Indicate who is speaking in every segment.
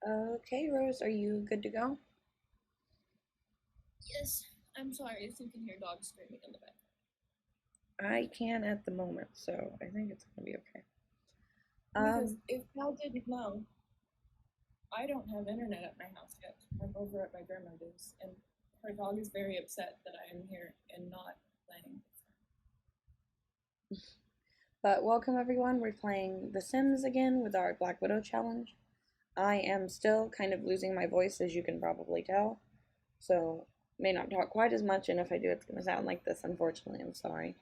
Speaker 1: Okay, Rose, are you good to go?
Speaker 2: Yes, I'm sorry if you can hear dogs screaming in the back.
Speaker 1: I can at the moment, so I think it's gonna be okay.
Speaker 2: Because
Speaker 1: Um,
Speaker 2: if Cal didn't know, I don't have internet at my house yet. I'm over at my grandmother's, and her dog is very upset that I am here and not playing.
Speaker 1: but welcome everyone. We're playing The Sims again with our Black Widow challenge. I am still kind of losing my voice, as you can probably tell, so may not talk quite as much, and if I do, it's gonna sound like this. Unfortunately, I'm sorry.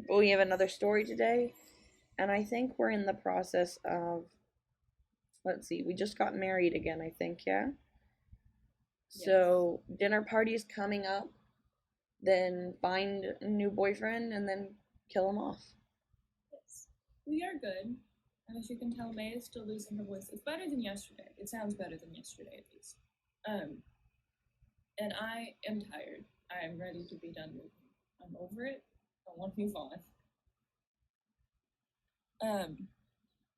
Speaker 1: But we have another story today, and I think we're in the process of. Let's see, we just got married again. I think, yeah.
Speaker 2: Yes.
Speaker 1: So dinner party's coming up, then find a new boyfriend and then kill him off.
Speaker 2: Yes. We are good. And as you can tell, May is still losing her voice. It's better than yesterday. It sounds better than yesterday, at least. Um, and I am tired. I am ready to be done with it. I'm over it. I want to move on. Um,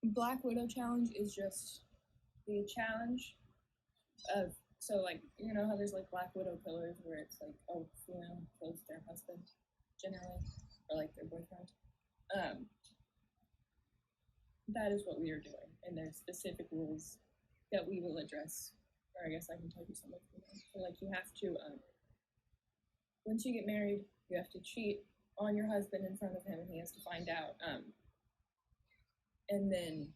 Speaker 2: Black Widow challenge is just the challenge of like how there's like Black Widow killers where it's like female kills their husband generally or like their boyfriend. Um, that is what we are doing, and there's specific rules that we will address. Or I guess I can tell you some of them. So like you have to once you get married, you have to cheat on your husband in front of him, and he has to find out. And then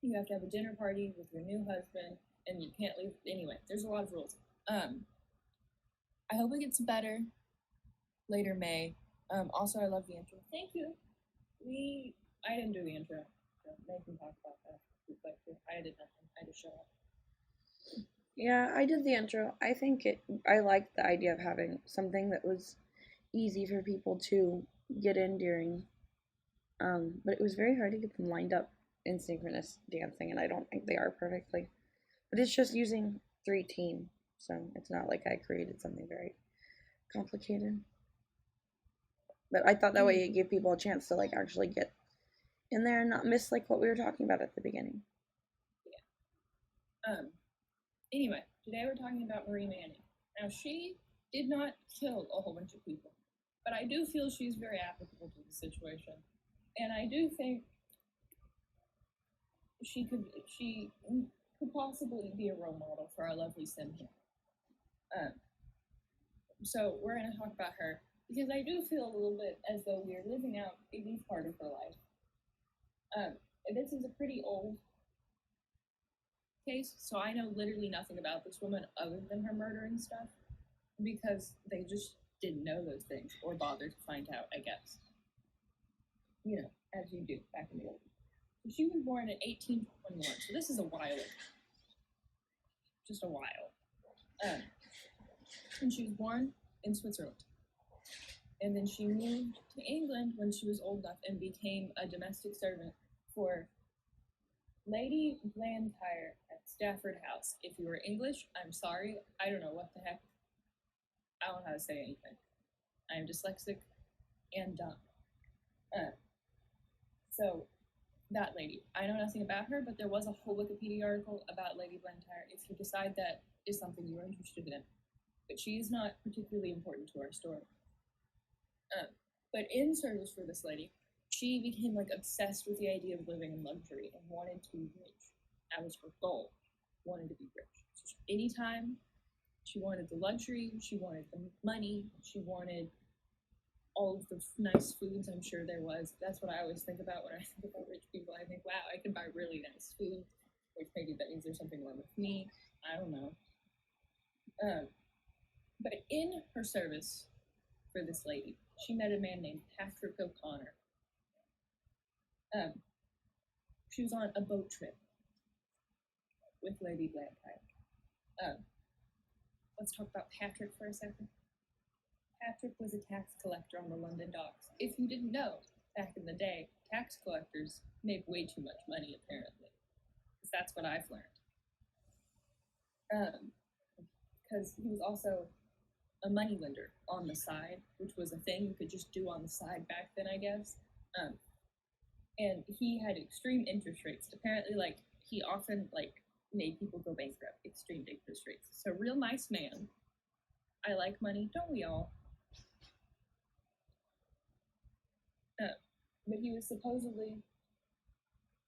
Speaker 2: you have to have a dinner party with your new husband, and you can't leave. Anyway, there's a lot of rules. I hope it gets better later May. Also, I love the intro. Thank you. We I didn't do the intro. So May can talk about that. But I did nothing. I just showed up.
Speaker 1: Yeah, I did the intro. I liked the idea of having something that was easy for people to get in during. But it was very hard to get them lined up in synchronous dancing, and I don't think they are perfectly. But it's just using 3 team, so it's not like I created something very complicated. But I thought that way it
Speaker 2: Mm,
Speaker 1: gave people a chance to like actually get in there and not miss like what we were talking about at the beginning.
Speaker 2: yeah. Anyway, today we're talking about Marie Manning. Now she did not kill a whole bunch of people, but I do feel she's very applicable to the situation, and I do think she could possibly be a role model for our lovely Sim here. Um, so we're going to talk about her because I do feel a little bit as though we are living out a least part of her life. This is a pretty old case, so I know literally nothing about this woman other than her murder and stuff because they just didn't know those things or bother to find out, I guess. As you do back in the old days. She was born in 1821, so this is a while ago, just a while. Um, and she was born in Switzerland. And then she moved to England when she was old enough and became a domestic servant for Lady Blantyre at Stafford House. If you were English, I'm sorry. I don't know what the heck. I don't know how to say anything. I am dyslexic and dumb. Uh, so that lady, I know nothing about her, but there was a whole Wikipedia article about Lady Blantyre if you decide that is something you are interested in. But she is not particularly important to our story. Um, but in service for this lady, she became like obsessed with the idea of living in luxury and wanted to be rich. That was her goal. Wanted to be rich. So anytime she wanted the luxury, she wanted the money, she wanted all of the nice foods I'm sure there was. That's what I always think about when I think about rich people. I think, wow, I can buy really nice food, which maybe that means there's something wrong with me. I don't know. Um, but in her service for this lady, she met a man named Patrick O'Connor. Um, she was on a boat trip with Lady Blantyre. Um, let's talk about Patrick for a second. Patrick was a tax collector on the London docks. If you didn't know, back in the day, tax collectors make way too much money, apparently. Because that's what I've learned. Because he was also a moneylender on the side, which was a thing you could just do on the side back then, I guess. And he had extreme interest rates. Apparently, like he often made people go bankrupt. Extreme interest rates. So real nice man. I like money, don't we all? But he was supposedly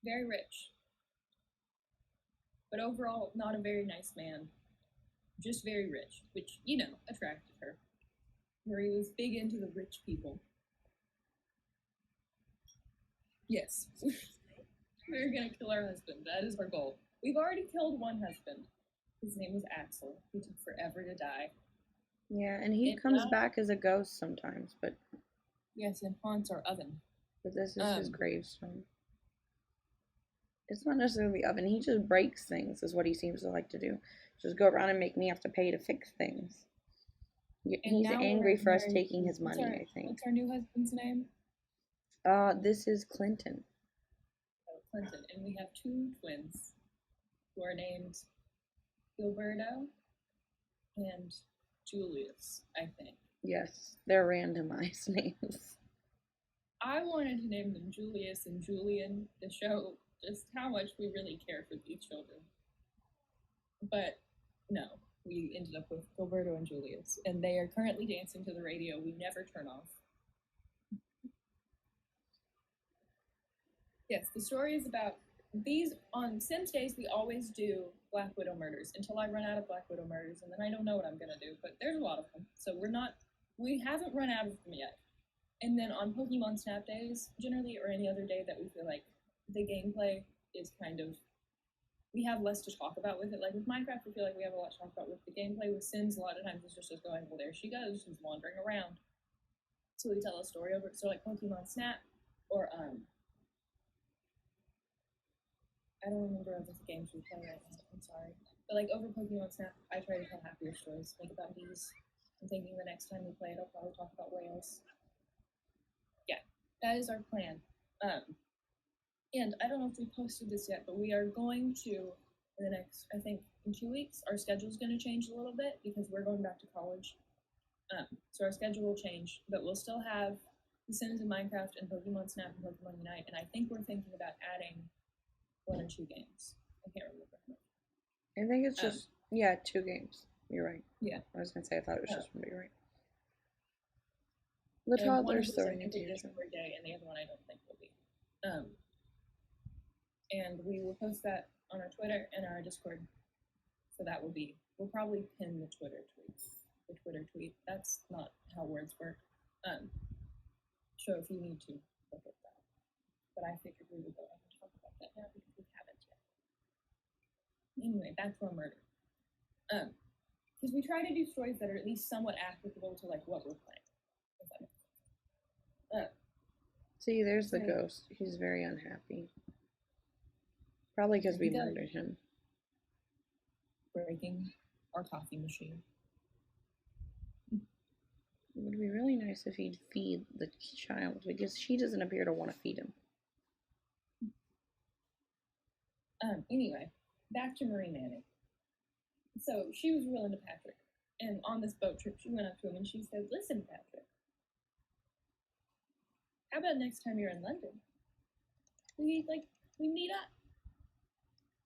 Speaker 2: very rich. But overall, not a very nice man. Just very rich, which, attracted her. Marie was big into the rich people. Yes. We're gonna kill our husband. That is our goal. We've already killed one husband. His name was Axel. He took forever to die.
Speaker 1: Yeah, and he comes back as a ghost sometimes, but
Speaker 2: yes, and haunts our oven.
Speaker 1: But this is his gravestone. It's not necessarily the oven. He just breaks things, is what he seems to like to do. Just go around and make me have to pay to fix things. He's angry for us taking his money, I think.
Speaker 2: What's our new husband's name?
Speaker 1: This is Clinton.
Speaker 2: Oh, Clinton. And we have 2 twins who are named Gilberto and Julius, I think.
Speaker 1: Yes, they're randomized names.
Speaker 2: I wanted to name them Julius and Julian to show just how much we really care for these children. But no, we ended up with Gilberto and Julius, and they are currently dancing to the radio we never turn off. Yes, the story is about these. On Sims Days, we always do Black Widow murders until I run out of Black Widow murders, and then I don't know what I'm gonna do. But there's a lot of them, so we haven't run out of them yet. And then on Pokemon Snap Days, generally, or any other day that we feel like the gameplay is kind of, we have less to talk about with it. Like with Minecraft, we feel like we have a lot to talk about with the gameplay. With Sims, a lot of times it's just us going, well, there she goes, she's wandering around. So we tell a story over it. So like Pokemon Snap, or I don't remember other games we play right now. I'm sorry, but like over Pokemon Snap, I try to tell happier stories. Think about bees. I'm thinking the next time we play it, I'll probably talk about whales. Yeah, that is our plan. And I don't know if we posted this yet, but we are going to, in the next, I think, in 2 weeks, our schedule's going to change a little bit because we're going back to college. So our schedule will change, but we'll still have The Sims and Minecraft and Pokemon Snap and Pokemon Unite, and I think we're thinking about adding 1 or 2 games. I can't remember.
Speaker 1: I think it's just, 2 games. You're right.
Speaker 2: Yeah.
Speaker 1: I was going to say, I thought it was just 1, but you're right. The toddler's throwing a tantrum.
Speaker 2: For a day, and the other one I don't think will be. And we will post that on our Twitter and our Discord. So that will be, we'll probably pin the Twitter tweet. That's not how words work. So if you need to, look at that. But I figured we would go ahead and talk about that now because we haven't yet. Anyway, back to our murder. Because we try to do stories that are at least somewhat applicable to like what we're playing.
Speaker 1: See, there's the ghost. He's very unhappy. Probably because we murdered him.
Speaker 2: Breaking our coffee machine.
Speaker 1: It would be really nice if he'd feed the child, because she doesn't appear to want to feed him.
Speaker 2: Anyway, back to Marie Manning. So she was real into Patrick. And on this boat trip, she went up to him and she said, "Listen, Patrick, how about next time you're in London? We meet up."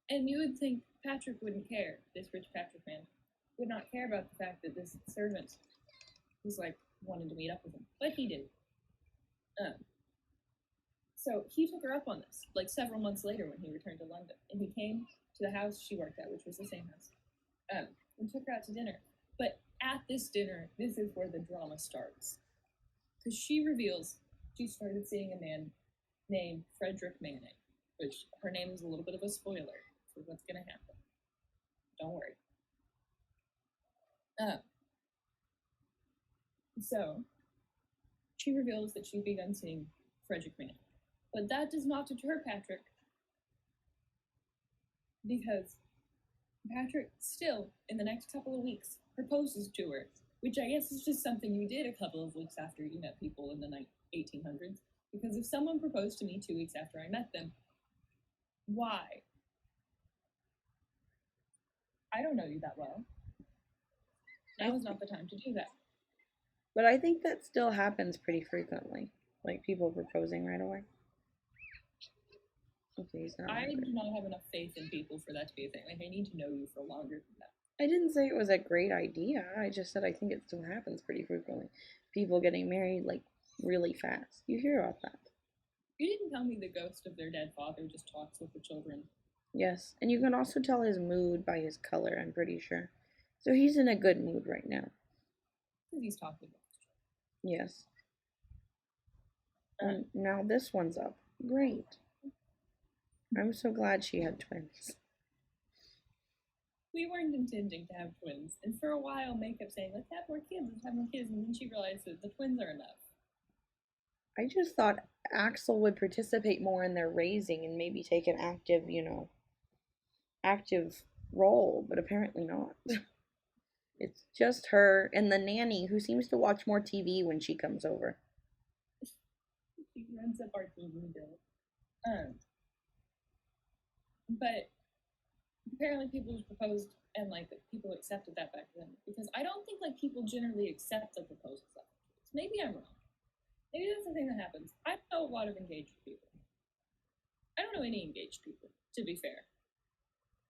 Speaker 2: And you would think Patrick wouldn't care, this rich Patrick man would not care about the fact that this servant was like wanted to meet up with him. But he did. So he took her up on this, like several months later when he returned to London. And he came to the house she worked at, which was the same house, and took her out to dinner. But at this dinner, this is where the drama starts. Because she reveals she started seeing a man named Frederick Manning, which her name is a little bit of a spoiler for what's going to happen. Don't worry. So she reveals that she's begun seeing Frederick Manning. But that does not deter Patrick, because Patrick still, in the next couple of weeks, proposes to her, which I guess is just something you did a couple of weeks after you met people in the 1800s. Because if someone proposed to me 2 weeks after I met them, why? I don't know you that well. Now is not the time to do that.
Speaker 1: But I think that still happens pretty frequently. Like people proposing right away. Okay, he's not
Speaker 2: I
Speaker 1: hungry.
Speaker 2: do not have enough faith in people for that to be a thing. Like, I need to know you for longer than that.
Speaker 1: I didn't say it was a great idea. I just said I think it still happens pretty frequently. People getting married like really fast. You hear about that.
Speaker 2: You didn't tell me the ghost of their dead father just talks with the children.
Speaker 1: Yes, and you can also tell his mood by his color, I'm pretty sure. So he's in a good mood right now.
Speaker 2: Because he's talking with the
Speaker 1: Yes.
Speaker 2: children.
Speaker 1: And now this one's up. Great. I'm so glad she had twins.
Speaker 2: We weren't intending to have twins, and for a while, May kept saying, let's have more kids, let's have more kids, and then she realized that the twins are enough.
Speaker 1: I just thought Axel would participate more in their raising and maybe take an active, active role, but apparently not. It's just her and the nanny who seems to watch more TV when she comes over.
Speaker 2: She runs up our TV bill. But apparently people proposed and like people accepted that back then because I don't think like people generally accept the proposals. Maybe I'm wrong. Maybe that's the thing that happens. I know a lot of engaged people. I don't know any engaged people, to be fair.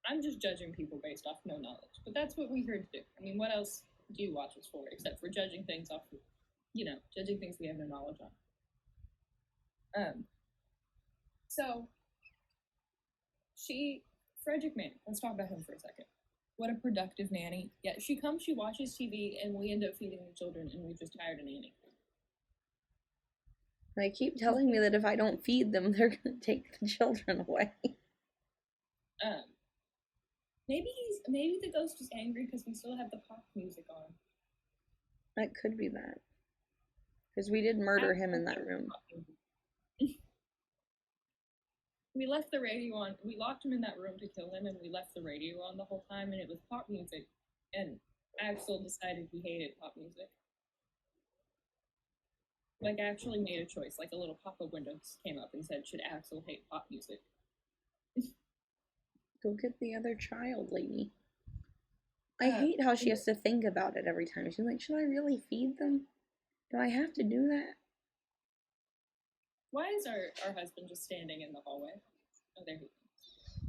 Speaker 2: I'm just judging people based off no knowledge. But that's what we're here to do. I mean, what else do you watch us for except for judging things off of, judging things we have no knowledge on. So Frederick Manning, let's talk about him for a second. What a productive nanny. Yeah, she comes, she watches TV, and we end up feeding the children, and we've just hired a nanny.
Speaker 1: They keep telling me that if I don't feed them, they're going to take the children away.
Speaker 2: Maybe the ghost is angry because we still have the pop music on.
Speaker 1: That could be that. Because we did murder him in that room.
Speaker 2: We left the radio on. We locked him in that room to kill him, and we left the radio on the whole time, and it was pop music. And Axel decided he hated pop music. Like, actually made a choice. Like, a little pop-up window came up and said, should Axel hate pop music?
Speaker 1: Go get the other child, lady. I hate how she has to think about it every time. She's like, should I really feed them? Do I have to do that?
Speaker 2: Why is our husband just standing in the hallway? Oh, there he is.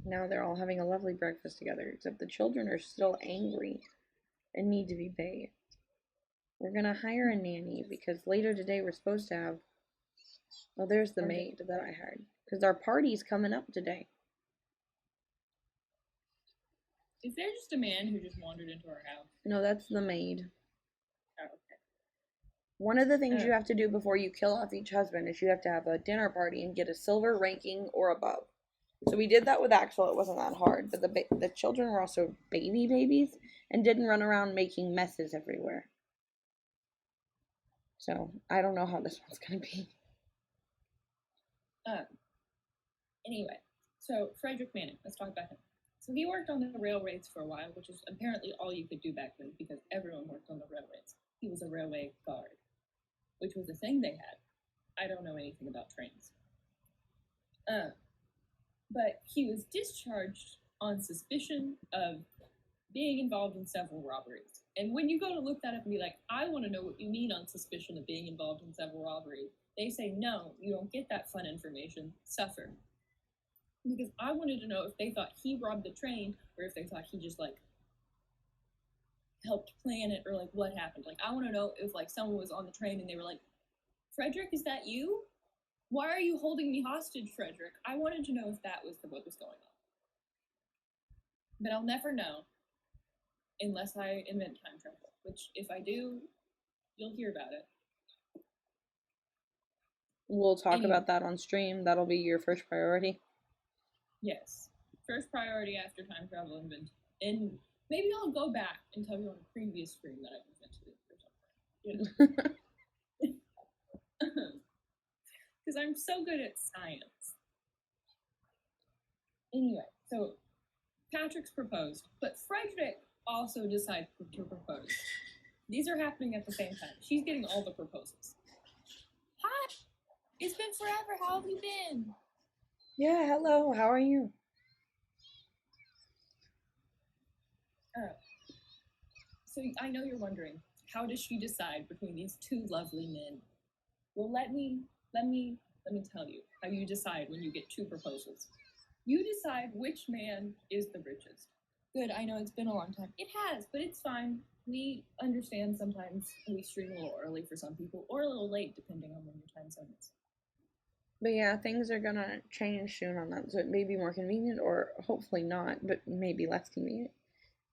Speaker 1: Now they're all having a lovely breakfast together, except the children are still angry and need to be bathed. We're going to hire a nanny because later today we're supposed to have... Oh, there's the maid that I hired. Because our party's coming up today.
Speaker 2: Is there just a man who just wandered into our house?
Speaker 1: No, that's the maid.
Speaker 2: Oh, okay.
Speaker 1: One of the things you have to do before you kill off each husband is you have to have a dinner party and get a silver ranking or above. So we did that with Axel. It wasn't that hard, but the children were also babies and didn't run around making messes everywhere. So I don't know how this one's gonna be.
Speaker 2: Anyway, so Frederick Manning. Let's talk about him. So he worked on the railways for a while, which is apparently all you could do back then because everyone worked on the railways. He was a railway guard, which was a thing they had. I don't know anything about trains. But he was discharged on suspicion of being involved in several robberies. And when you go to look that up and be like, I want to know what you mean on suspicion of being involved in several robberies, they say, no, you don't get that fun information. Suffer. Because I wanted to know if they thought he robbed the train or if they thought he just, like, helped plan it or, like, what happened. Like, I want to know if, like, someone was on the train and they were like, Frederick, is that you? Why are you holding me hostage, Frederick? I wanted to know if that was what was going on. But I'll never know unless I invent time travel, which if I do, you'll hear about it.
Speaker 1: We'll talk about that on stream. That'll be your first priority.
Speaker 2: Yes. First priority after time travel invented. And maybe I'll go back and tell you on a previous stream that I've invented it or something. Because I'm so good at science. Anyway, so Patrick's proposed, but Frederick also decides to propose. These are happening at the same time. She's getting all the proposals. Hi! It's been forever. How have you been?
Speaker 1: Yeah, hello. How are you?
Speaker 2: So I know you're wondering, how does she decide between these two lovely men? Well, let me tell you how you decide when you get two proposals. You decide which man is the richest. Good, I know it's been a long time. It has, but it's fine. We understand sometimes we stream a little early for some people, or a little late, depending on when your time zone is.
Speaker 1: But yeah, things are gonna change soon on that, so it may be more convenient, or hopefully not, but maybe less convenient.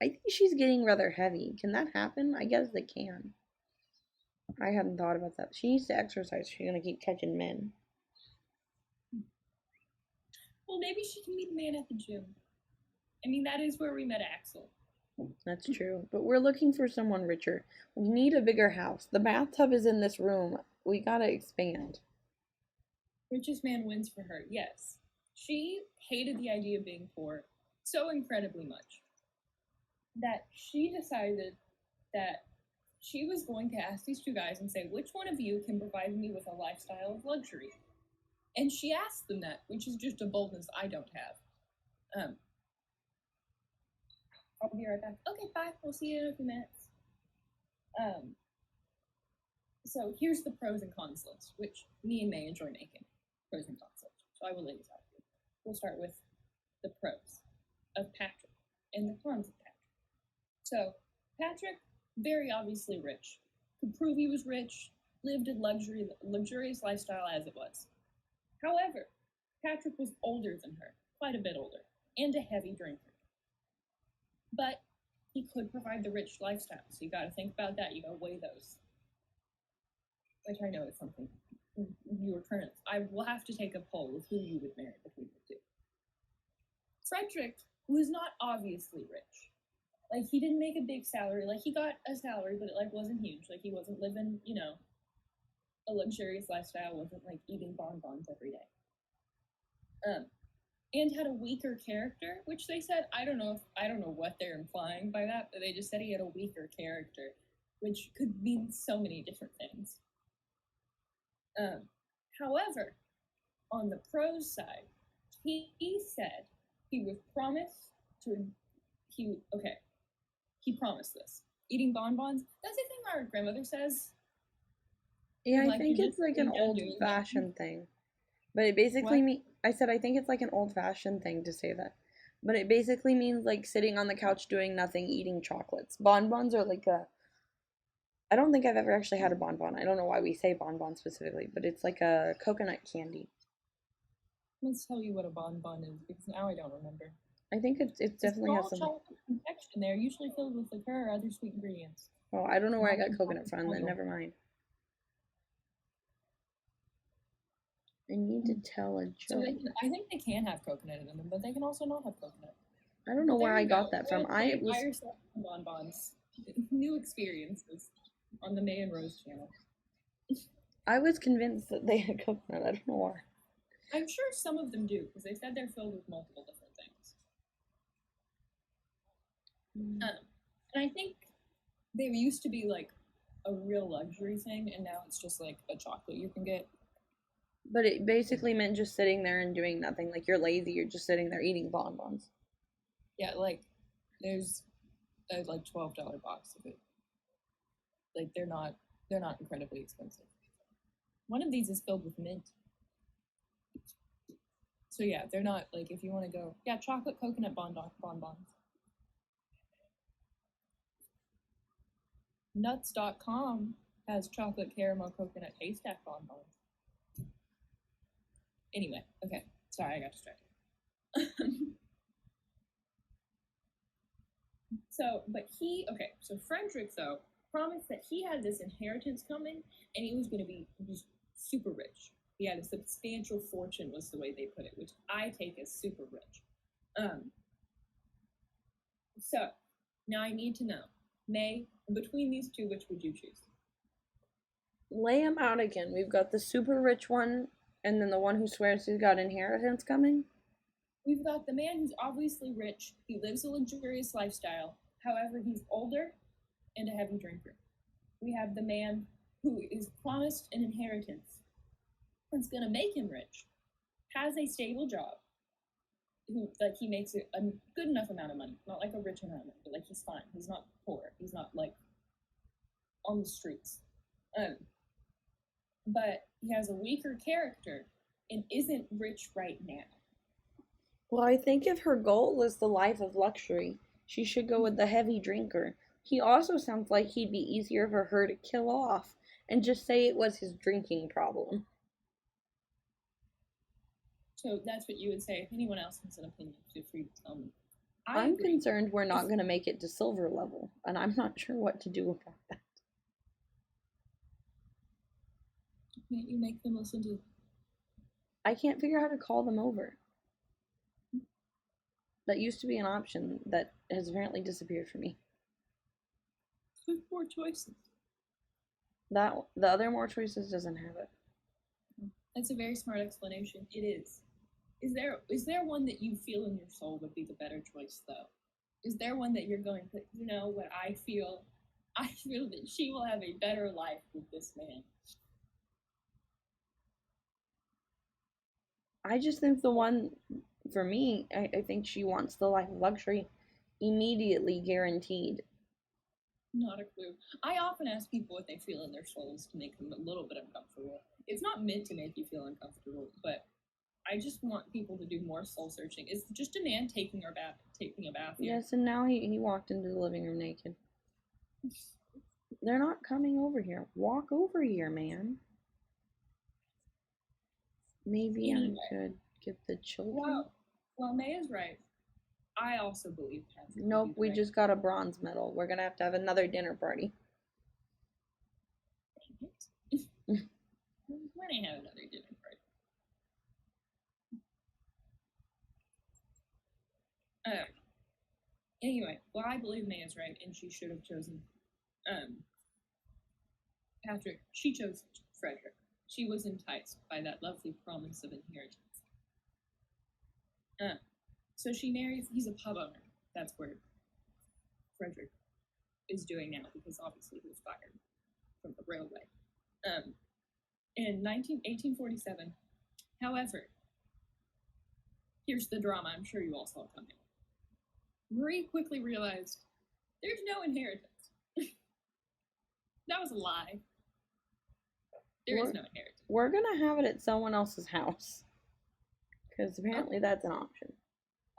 Speaker 1: I think she's getting rather heavy. Can that happen? I guess it can. I hadn't thought about that. She needs to exercise. She's gonna keep catching men.
Speaker 2: Well, maybe she can meet a man at the gym. I mean, that is where we met Axel.
Speaker 1: That's true. But we're looking for someone richer. We need a bigger house. The bathtub is in this room. We gotta expand.
Speaker 2: Richest man wins for her, yes. She hated the idea of being poor so incredibly much that she decided that she was going to ask these two guys and say, which one of you can provide me with a lifestyle of luxury? And she asked them that, which is just a boldness I don't have. I'll be right back. Okay, bye. We'll see you in a few minutes. So here's the pros and cons list, which me and May enjoy making. Pros and cons list. So I will lay this out here. We'll start with the pros of Patrick and the cons of Patrick. So Patrick, very obviously rich. Could prove he was rich, lived a luxurious lifestyle as it was. However, Patrick was older than her, quite a bit older, and a heavy drinker. But he could provide the rich lifestyle, so you gotta think about that, you gotta weigh those. Which I know is something you were current. I will have to take a poll of who you would marry between the two. Frederick was not obviously rich. Like, he didn't make a big salary. Like, he got a salary, but it, like, wasn't huge. Like, he wasn't living, you know, a luxurious lifestyle, wasn't, like, eating bonbons every day. And had a weaker character, which they said, I don't know what they're implying by that, but they just said he had a weaker character, which could mean so many different things. However, on the pros side, he said he was promised to, he promised this. Eating bonbons, that's the thing our grandmother says.
Speaker 1: Yeah, I think it's like an old-fashioned thing. But it basically I said I think it's like an old-fashioned thing to say that. But it basically means like sitting on the couch doing nothing, eating chocolates. Bonbons are like a I don't think I've ever actually had a bonbon. I don't know why we say bonbon specifically, but it's like a coconut candy.
Speaker 2: Let's tell you what a bonbon is, because now I don't remember.
Speaker 1: I think it definitely has some
Speaker 2: chocolate confection. They're usually filled with liquor or other sweet ingredients.
Speaker 1: Oh, I don't know where I got coconut from, then never mind. I need to tell a joke.
Speaker 2: So I think they can have coconut in them, but they can also not have coconut.
Speaker 1: I don't know where I got that from. I was
Speaker 2: bonbons. New experiences on the May and Rose channel.
Speaker 1: I was convinced that they had coconut. I don't know why.
Speaker 2: I'm sure some of them do, because they said they're filled with multiple different things. And I think they used to be like a real luxury thing, and now it's just like a chocolate you can get.
Speaker 1: But it basically meant just sitting there and doing nothing. Like, you're lazy, you're just sitting there eating bonbons.
Speaker 2: Yeah, like, there's a like $12 box of it. Like, they're not incredibly expensive. One of these is filled with mint. So yeah, they're not, like, if you want to go, yeah, chocolate coconut bonbons. Nuts.com has chocolate caramel coconut haystack bonbons. Anyway, okay. Sorry, I got distracted. So Frederick, though, promised that he had this inheritance coming, and he was going to be just super rich. He had a substantial fortune, was the way they put it, which I take as super rich. So, now I need to know, May, between these two, which would you choose?
Speaker 1: Lay them out again. We've got the super rich one, and then the one who swears he's got inheritance coming?
Speaker 2: We've got the man who's obviously rich. He lives a luxurious lifestyle. However, he's older and a heavy drinker. We have the man who is promised an inheritance. It's going to make him rich. Has a stable job. He makes a good enough amount of money. Not like a rich amount of money, but like he's fine. He's not poor. He's not like on the streets. But he has a weaker character and isn't rich right now.
Speaker 1: Well, I think if her goal is the life of luxury, she should go with the heavy drinker. He also sounds like he'd be easier for her to kill off and just say it was his drinking problem.
Speaker 2: So that's what you would say. If anyone else has an opinion, feel free to tell me. I
Speaker 1: I'm
Speaker 2: agree.
Speaker 1: concerned we're
Speaker 2: If
Speaker 1: not going to make it to silver level, and I'm not sure what to do about that.
Speaker 2: can't you make them listen to
Speaker 1: I can't figure out how to call them over. That used to be an option that has apparently disappeared for me.
Speaker 2: more choices?
Speaker 1: That the other more choices doesn't have it.
Speaker 2: That's a very smart explanation. It is. Is there one that you feel in your soul would be the better choice though? Is there one that you're going to, you know what I feel? I feel that she will have a better life with this man.
Speaker 1: I just think the one for me, I think she wants the life of luxury immediately guaranteed.
Speaker 2: Not a clue. I often ask people what they feel in their souls to make them a little bit uncomfortable. It's not meant to make you feel uncomfortable, but I just want people to do more soul searching. Is just a man taking a bath here?
Speaker 1: Yes, and now he walked into the living room naked. They're not coming over here. Walk over here, man. Maybe
Speaker 2: Anyway,
Speaker 1: I could get the children.
Speaker 2: Well, May is right. I also believe Patrick.
Speaker 1: Nope, we just got a bronze medal. We're gonna have another dinner party.
Speaker 2: Dang it. We're gonna have another dinner party. Anyway, well, I believe May is right, and she should have chosen Patrick. She chose Frederick. She was enticed by that lovely promise of inheritance. So she marries. He's a pub owner. That's where Frederick is doing now, because obviously he was fired from the railway. In 1847, however, here's the drama I'm sure you all saw coming. Marie quickly realized there's no inheritance. That was a lie. There is no inheritance.
Speaker 1: We're gonna have it at someone else's house. Because apparently that's an option.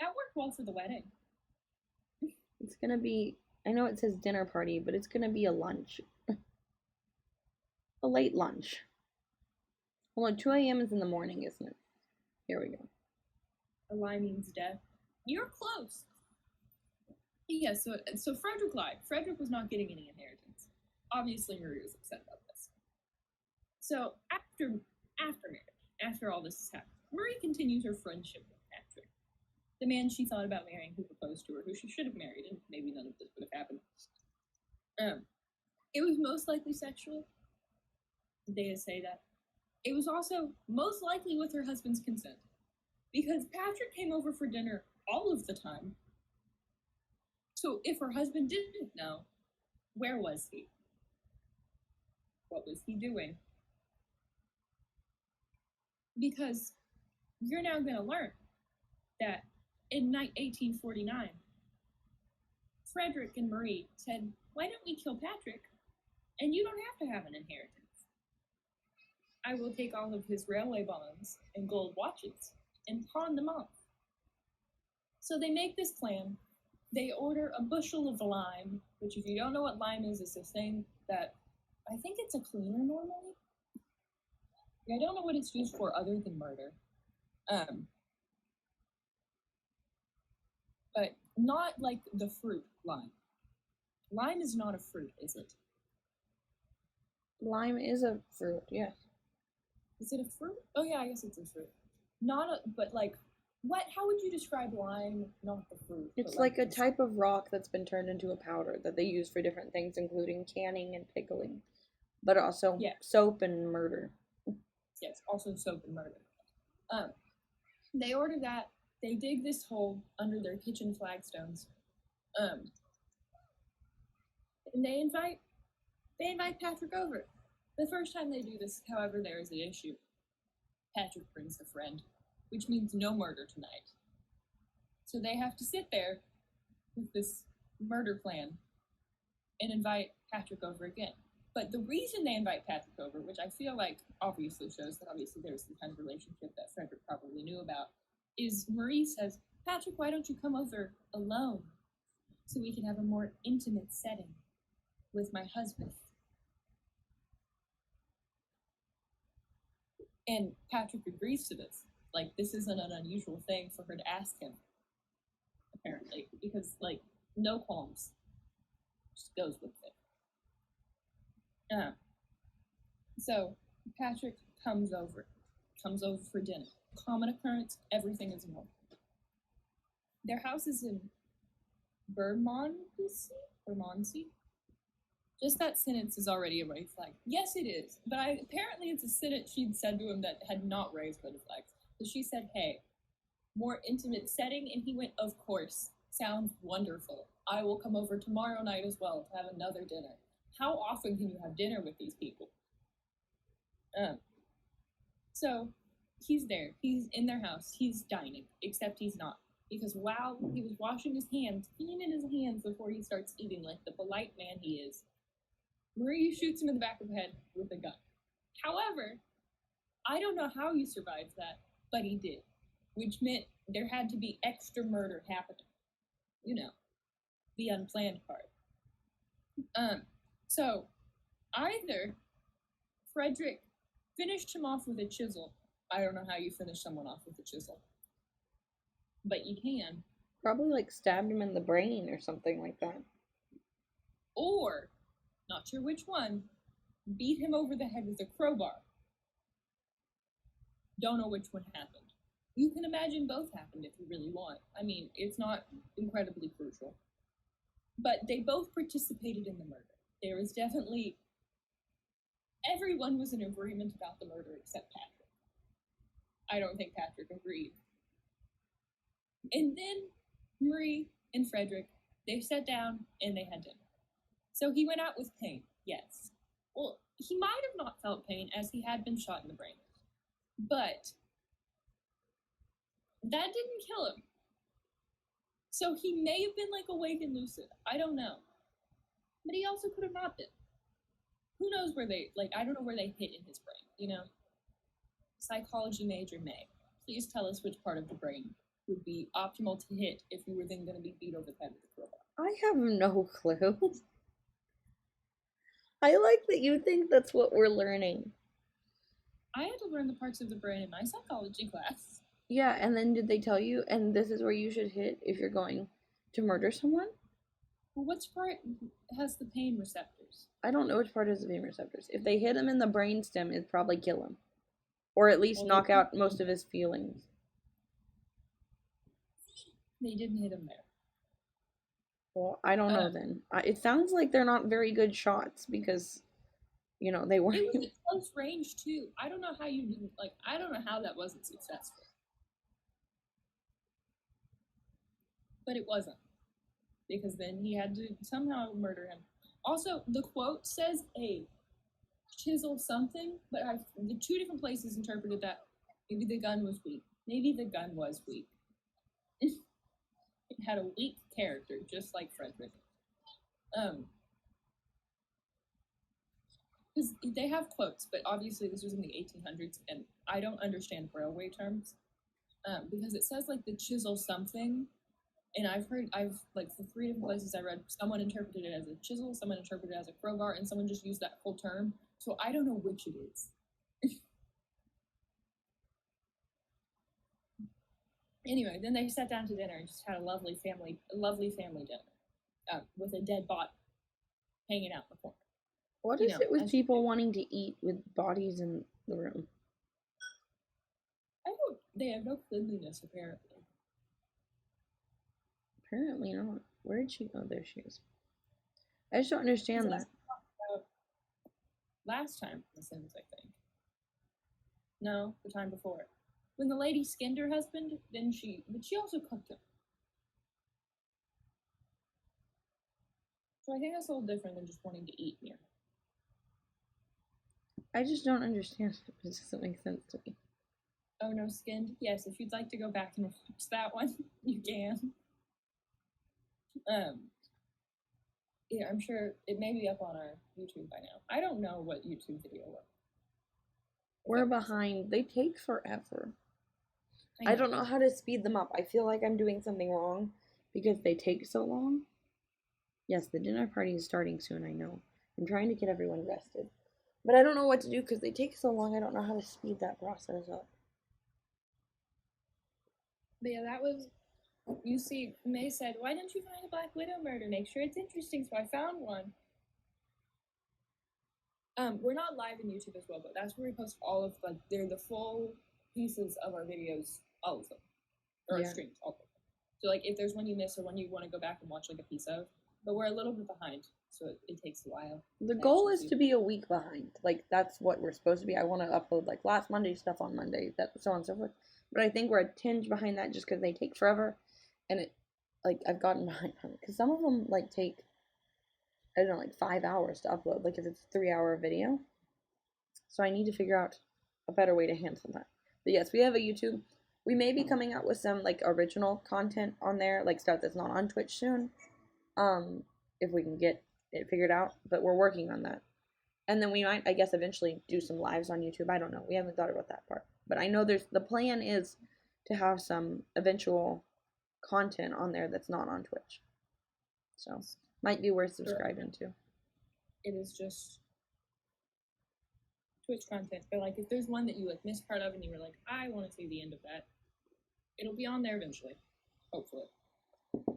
Speaker 2: That worked well for the wedding.
Speaker 1: It's gonna be, I know it says dinner party, but it's gonna be a lunch. A late lunch. Hold on, 2 a.m. is in the morning, isn't it? Here we go.
Speaker 2: A lie means death. You're close. Yeah, so Frederick lied. Frederick was not getting any inheritance. Obviously, Marie was upset about this. So after marriage, after all this has happened, Marie continues her friendship with Patrick, the man she thought about marrying, who proposed to her, who she should have married, and maybe none of this would have happened. It was most likely sexual. Did they say that? It was also most likely with her husband's consent, because Patrick came over for dinner all of the time. So if her husband didn't know, where was he? What was he doing? Because you're now going to learn that in 1849, Frederick and Marie said, why don't we kill Patrick? And you don't have to have an inheritance. I will take all of his railway bonds and gold watches and pawn them off. So they make this plan. They order a bushel of lime, which if you don't know what lime is, it's a thing that I think it's a cleaner normally. I don't know what it's used for other than murder. But not like the fruit lime. Lime is not a fruit, is it?
Speaker 1: Lime is a fruit, yes.
Speaker 2: Is it a fruit? Oh yeah, I guess it's a fruit. But like, what? How would you describe lime? Not the fruit.
Speaker 1: It's like a type of rock that's been turned into a powder that they use for different things, including canning and pickling, but also soap and murder.
Speaker 2: Yes, also soap and murder. They order that. They dig this hole under their kitchen flagstones. And they invite Patrick over. The first time they do this, however, there is an issue. Patrick brings a friend, which means no murder tonight. So they have to sit there with this murder plan and invite Patrick over again. But the reason they invite Patrick over, which I feel like obviously shows that obviously there's some kind of relationship that Frederick probably knew about, is Marie says, Patrick, why don't you come over alone so we can have a more intimate setting with my husband? And Patrick agrees to this. Like, this isn't an unusual thing for her to ask him, apparently, because, like, no qualms. Just goes with it. So Patrick comes over for dinner. Common occurrence, everything is normal. Their house is in Bermondsey. Just that sentence is already a red flag. Yes, it is, but apparently it's a sentence she'd said to him that had not raised red flags. So she said, hey, more intimate setting, and he went, of course, sounds wonderful. I will come over tomorrow night as well to have another dinner. How often can you have dinner with these people? So he's there. He's in their house. He's dining, except he's not. Because while he was washing his hands, cleaning his hands before he starts eating like the polite man he is, Marie shoots him in the back of the head with a gun. However, I don't know how he survived that, but he did. Which meant there had to be extra murder happening. You know, the unplanned part. So either Frederick finished him off with a chisel. I don't know how you finish someone off with a chisel, but you can.
Speaker 1: Probably like stabbed him in the brain or something like that.
Speaker 2: Or, not sure which one, beat him over the head with a crowbar. Don't know which one happened. You can imagine both happened if you really want. I mean, it's not incredibly crucial. But they both participated in the murder. There was definitely... Everyone was in agreement about the murder except Patrick. I don't think Patrick agreed. And then Marie and Frederick, they sat down and they had dinner. So he went out with pain, yes. Well, he might have not felt pain as he had been shot in the brain. But that didn't kill him. So he may have been like awake and lucid. I don't know. But he also could have not been. Who knows where they, like, I don't know where they hit in his brain, you know? Psychology major May, please tell us which part of the brain would be optimal to hit if you were then going to be beat over the head with a crowbar.
Speaker 1: I have no clue. I like that you think that's what we're learning.
Speaker 2: I had to learn the parts of the brain in my psychology class.
Speaker 1: Yeah, and then did they tell you, and this is where you should hit if you're going to murder someone?
Speaker 2: Well, which part has the pain receptors?
Speaker 1: I don't know which part has the pain receptors. If they hit him in the brainstem, it'd probably kill him. Or at least knock out most of his feelings.
Speaker 2: They didn't hit him there.
Speaker 1: Well, I don't know then. It sounds like they're not very good shots because, you know, they weren't.
Speaker 2: It was at close range too. I don't know how you didn't, like, I don't know how that wasn't successful. But it wasn't. Because then he had to somehow murder him. Also, the quote says a chisel something, but the two different places interpreted that maybe the gun was weak. Maybe the gun was weak. It had a weak character, just like Frederick. Because they have quotes, but obviously this was in the 1800s, and I don't understand railway terms. Because it says like the chisel something, and I've like for 3 different places I read, someone interpreted it as a chisel, someone interpreted it as a crowbar, and someone just used that full term. So I don't know which it is. Anyway, then they sat down to dinner and just had a lovely family dinner with a dead body hanging out in the corner.
Speaker 1: What is it with people wanting to eat with bodies in the room?
Speaker 2: They have no cleanliness, apparently.
Speaker 1: Apparently not. Where did she go? There she is. I just don't understand that.
Speaker 2: Last time in The Sims, I think. No, the time before. When the lady skinned her husband, but she also cooked him. So I think that's a little different than just wanting to eat near.
Speaker 1: I just don't understand. It just doesn't make sense to me.
Speaker 2: Oh no, skinned? Yes, if you'd like to go back and watch that one, you can. Yeah, I'm sure it may be up on our YouTube by now. I don't know what YouTube video was.
Speaker 1: We're behind. They take forever. I don't know how to speed them up. I feel like I'm doing something wrong because they take so long. Yes, the dinner party is starting soon, I know. I'm trying to get everyone rested. But I don't know what to do because they take so long. I don't know how to speed that process up.
Speaker 2: But yeah, that was. You see, May said, "Why didn't you find a Black Widow murder? Make sure it's interesting." So I found one. We're not live in YouTube as well, but that's where we post all of they're the full pieces of our videos, all of them, or our streams, all of them. So like, if there's one you miss or one you want to go back and watch like a piece of, but we're a little bit behind, so it takes a while.
Speaker 1: The goal is to be a week behind. Like that's what we're supposed to be. I want to upload like last Monday stuff on Monday, that so on and so forth. But I think we're a tinge behind that just because they take forever, and it like I've gotten behind on it because some of them like take I don't know like 5 hours to upload. Like if it's a 3 hour video, so I need to figure out a better way to handle that. But yes, we have a YouTube. We may be coming out with some like original content on there, like stuff that's not on Twitch soon. If we can get it figured out, but we're working on that. And then we might, I guess, eventually do some lives on YouTube. I don't know. We haven't thought about that part. But I know the plan is to have some eventual content on there that's not on Twitch. So might be worth subscribing to.
Speaker 2: It is just Twitch content. But like if there's one that you like missed part of and you were like, I want to see the end of that, it'll be on there eventually. Hopefully.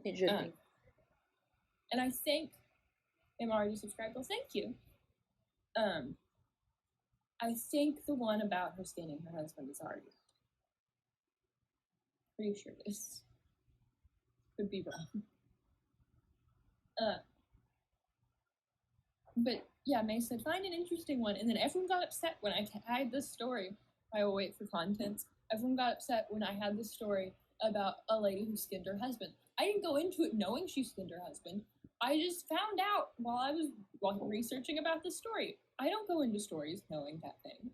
Speaker 1: It should be.
Speaker 2: And I think MR, you subscribed? Well, thank you. I think the one about her skinning her husband is already. Pretty sure this could be wrong. But yeah, May said, find an interesting one. And then everyone got upset when I had this story. I will wait for content. Everyone got upset when I had this story about a lady who skinned her husband. I didn't go into it knowing she skinned her husband. I just found out while I was researching about this story. I don't go into stories knowing that thing.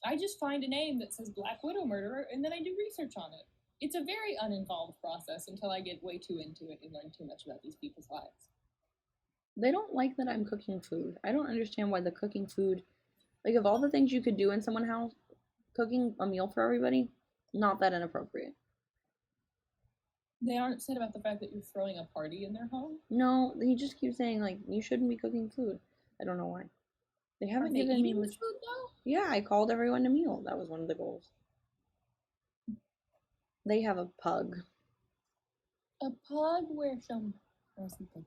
Speaker 2: I just find a name that says Black Widow murderer and then I do research on it. It's a very uninvolved process until I get way too into it and learn too much about these people's lives.
Speaker 1: They don't like that I'm cooking food. I don't understand why the cooking food, like of all the things you could do in someone's house, cooking a meal for everybody, not that inappropriate.
Speaker 2: They aren't upset about the fact that you're throwing a party in their home?
Speaker 1: No, he just keeps saying like you shouldn't be cooking food. I don't know why. They haven't given me
Speaker 2: food though?
Speaker 1: Yeah, I called everyone to meal. That was one of the goals. They have a pug.
Speaker 2: A pug? Where some or something?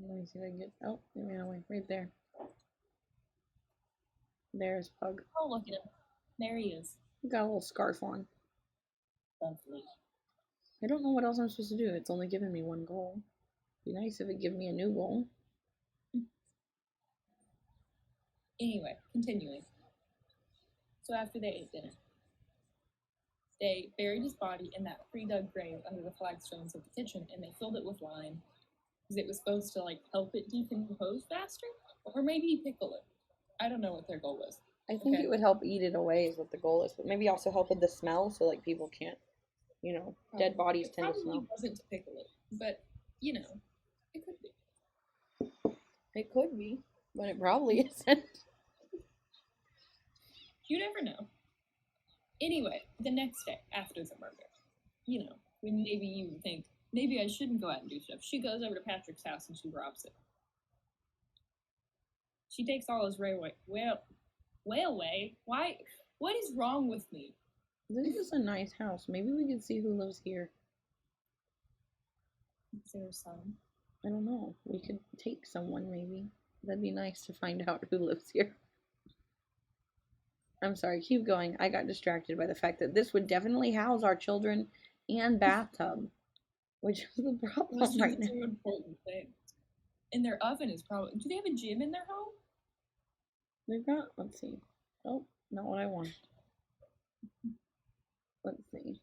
Speaker 1: Let me see if I can get. Oh, it ran away. Right there. There's Pug.
Speaker 2: Oh, look at him. There he is.
Speaker 1: Got a little scarf on.
Speaker 2: Lovely.
Speaker 1: I don't know what else I'm supposed to do. It's only given me one goal. Be nice if it give me a new goal.
Speaker 2: Anyway, continuing. So after they ate dinner, they buried his body in that pre-dug grave under the flagstones of the kitchen, and they filled it with lime because it was supposed to like help it decompose faster, or maybe pickle it. I don't know what their goal was.
Speaker 1: I think it would help eat it away is what the goal is, but maybe also help with the smell, so like people can't, dead bodies tend to smell.
Speaker 2: Probably wasn't to pickle it, but it could be.
Speaker 1: It could be, but it probably isn't.
Speaker 2: You never know. Anyway, the next day after the murder, when maybe you think, maybe I shouldn't go out and do stuff, she goes over to Patrick's house and she robs it. She takes all his railway. Why? What is wrong with me?
Speaker 1: This is a nice house. Maybe we could see who lives here.
Speaker 2: Is there a son?
Speaker 1: I don't know. We could take someone, maybe. That'd be nice to find out who lives here. I'm sorry, keep going. I got distracted by the fact that this would definitely house our children and bathtub, which is the problem right now.
Speaker 2: Two important things. And their oven is probably. Do they have a gym in their home?
Speaker 1: They've got. Let's see. Oh, not what I want. Let's see.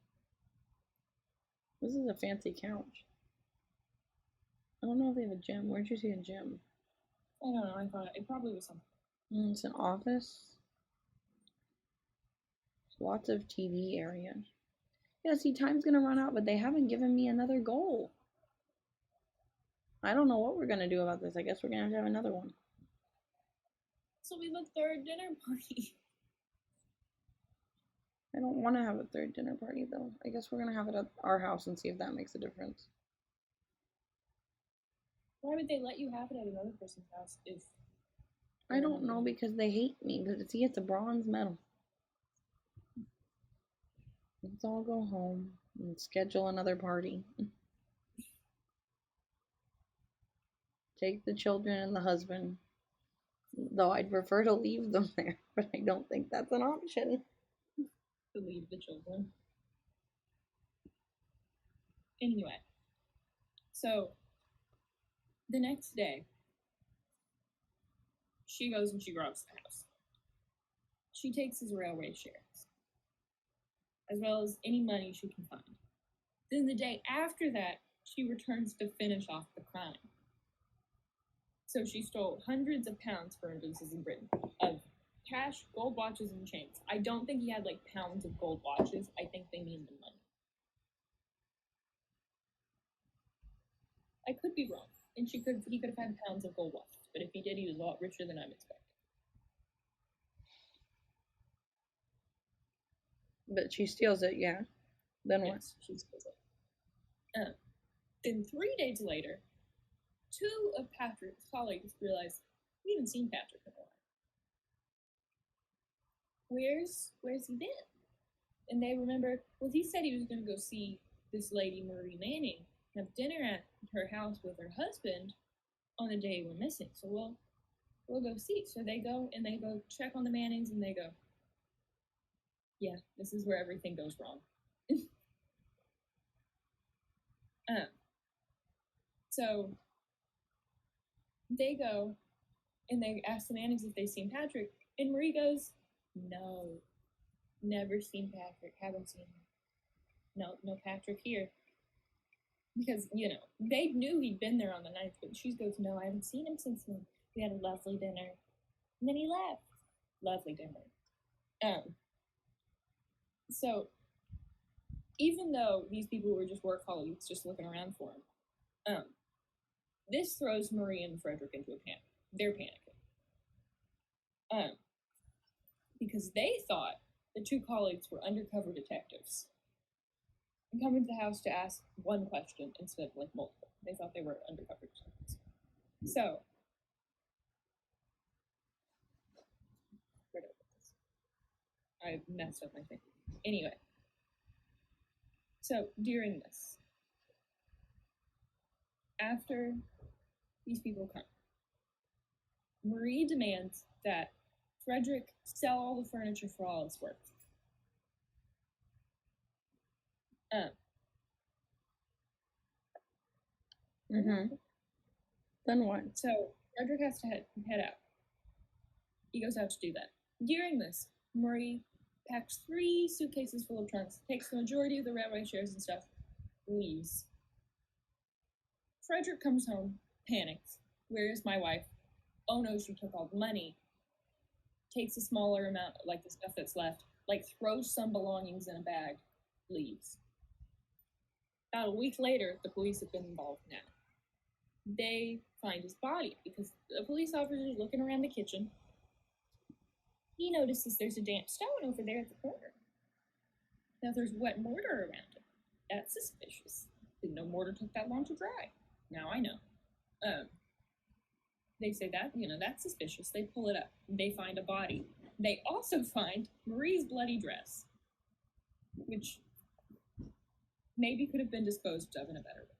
Speaker 1: This is a fancy couch. I don't know if they have a gym. Where'd you see a gym?
Speaker 2: I don't know. I thought it probably was something.
Speaker 1: It's an office. Lots of TV area. Yeah, see, time's gonna run out, but they haven't given me another goal. I don't know what we're gonna do about this. I guess we're gonna have to have another one.
Speaker 2: So we look third dinner party.
Speaker 1: I don't want to have a third dinner party though. I guess we're gonna have it at our house and see if that makes a difference.
Speaker 2: Why would they let you have it at another person's house if
Speaker 1: I don't know because they hate me. But see, it's a bronze medal. Let's all go home and schedule another party. Take the children and the husband. Though I'd prefer to leave them there, but I don't think that's an option.
Speaker 2: to leave the children? Anyway, so the next day, she goes and she robs the house. She takes his railway shares, as well as any money she can find. Then the day after that, she returns to finish off the crime. So she stole hundreds of pounds, for instances in Britain, of cash, gold watches, and chains. I don't think he had like pounds of gold watches. I think they mean the money. I could be wrong, and he could have had pounds of gold watches, but if he did, he was a lot richer than I'm expecting.
Speaker 1: But she steals it, yeah. Then what?
Speaker 2: Yes, she steals it. Then 3 days later, two of Patrick's colleagues realize we haven't seen Patrick in a while. Where's he been? And they remember, well, he said he was going to go see this lady Marie Manning, have dinner at her house with her husband on the day we're missing. So we'll go see. So they go and they go check on the Mannings and they go, yeah, this is where everything goes wrong. So they go and they ask the Mannings if they've seen Patrick, and Marie goes, no, never seen Patrick, haven't seen him. No Patrick here. Because, they knew he'd been there on the 9th, but she goes, no, I haven't seen him since then. We had a lovely dinner. And then he left. Lovely dinner. So, even though these people were just workaholics, just looking around for him, this throws Marie and Frederick into a panic. They're panicking. Because they thought the two colleagues were undercover detectives and coming to the house to ask one question instead of like multiple. They thought they were undercover detectives. So, where did I put this? I messed up my thing. Anyway, so during this, after these people come, Marie demands that Frederick sell all the furniture for all it's worth.
Speaker 1: Then what?
Speaker 2: So Frederick has to head out. He goes out to do that. During this, Marie packs 3 suitcases full of trunks, takes the majority of the railway shares and stuff, leaves. Frederick comes home, panics. Where is my wife? Oh no, she took all the money. Takes a smaller amount, like the stuff that's left, throws some belongings in a bag, leaves. About a week later, the police have been involved now. They find his body because the police officer is looking around the kitchen. He notices there's a damp stone over there at the corner. Now there's wet mortar around it. That's suspicious. Didn't know mortar took that long to dry. Now I know. They say that, that's suspicious. They pull it up. They find a body. They also find Marie's bloody dress, which maybe could have been disposed of in a better way.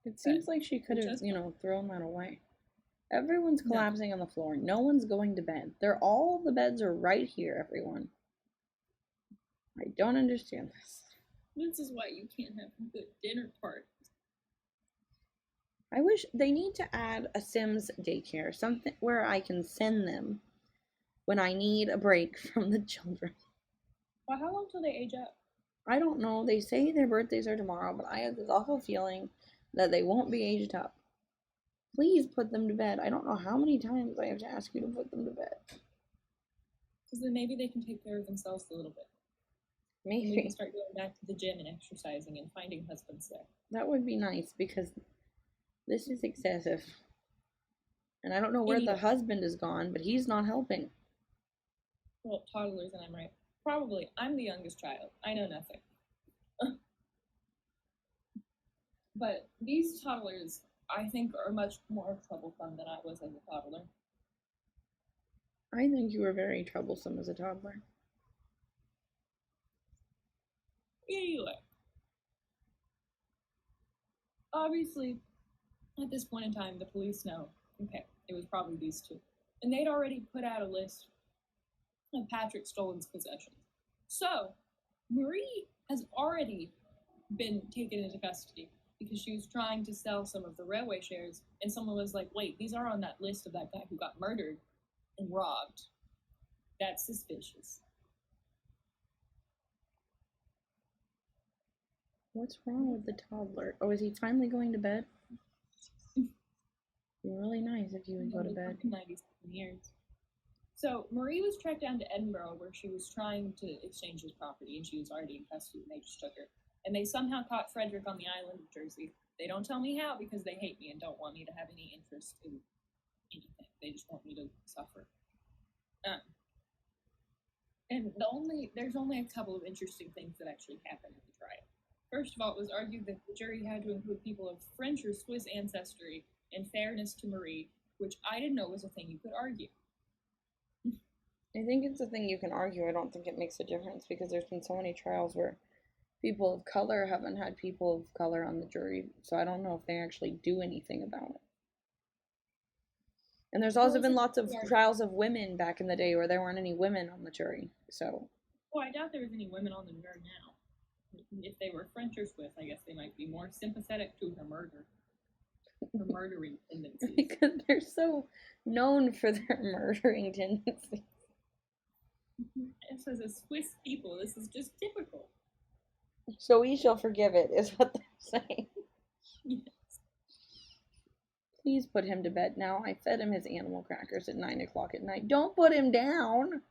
Speaker 1: It seems like she could have, thrown that away. Everyone's collapsing on the floor. No one's going to bed. All the beds are right here, everyone. I don't understand this.
Speaker 2: This is why you can't have good dinner parties.
Speaker 1: I wish they need to add a Sims daycare, something where I can send them when I need a break from the children.
Speaker 2: Well, how long till they age up?
Speaker 1: I don't know. They say their birthdays are tomorrow, but I have this awful feeling that they won't be aged up. Please put them to bed. I don't know how many times I have to ask you to put them to bed.
Speaker 2: Because then maybe they can take care of themselves a little bit.
Speaker 1: Maybe.
Speaker 2: And we can start going back to the gym and exercising and finding husbands there.
Speaker 1: That would be nice because this is excessive. And I don't know where the husband is gone, but he's not helping.
Speaker 2: Well, toddlers, and I'm right. Probably. I'm the youngest child. I know nothing. But these toddlers, I think, are much more troublesome than I was as a toddler.
Speaker 1: I think you were very troublesome as a toddler.
Speaker 2: Anyway, obviously, at this point in time, the police know, okay, it was probably these two. And they'd already put out a list of Patrick Stolen's possessions. So, Marie has already been taken into custody because she was trying to sell some of the railway shares, and someone was like, wait, these are on that list of that guy who got murdered and robbed. That's suspicious.
Speaker 1: What's wrong with the toddler? Oh, is he finally going to bed? It'd be really nice if you would go to bed.
Speaker 2: 97 years. So Marie was tracked down to Edinburgh, where she was trying to exchange his property, and she was already in custody, and they just took her. And they somehow caught Frederick on the island of Jersey. They don't tell me how because they hate me and don't want me to have any interest in anything. They just want me to suffer. And there's only a couple of interesting things that actually happened at the trial. First of all, it was argued that the jury had to include people of French or Swiss ancestry in fairness to Marie, which I didn't know was a thing you could argue.
Speaker 1: I think it's a thing you can argue. I don't think it makes a difference because there's been so many trials where people of color haven't had people of color on the jury, so I don't know if they actually do anything about it. And there's also been lots of trials of women back in the day where there weren't any women on the jury, so.
Speaker 2: Well, I doubt there was any women on the jury now. If they were French or Swiss, I guess they might be more sympathetic to her murder. Her murdering tendencies.
Speaker 1: Because they're so known for their murdering tendencies.
Speaker 2: As a Swiss people, this is just typical.
Speaker 1: So we shall forgive it, is what they're saying.
Speaker 2: Yes.
Speaker 1: Please put him to bed now. I fed him his animal crackers at 9 o'clock at night. Don't put him down.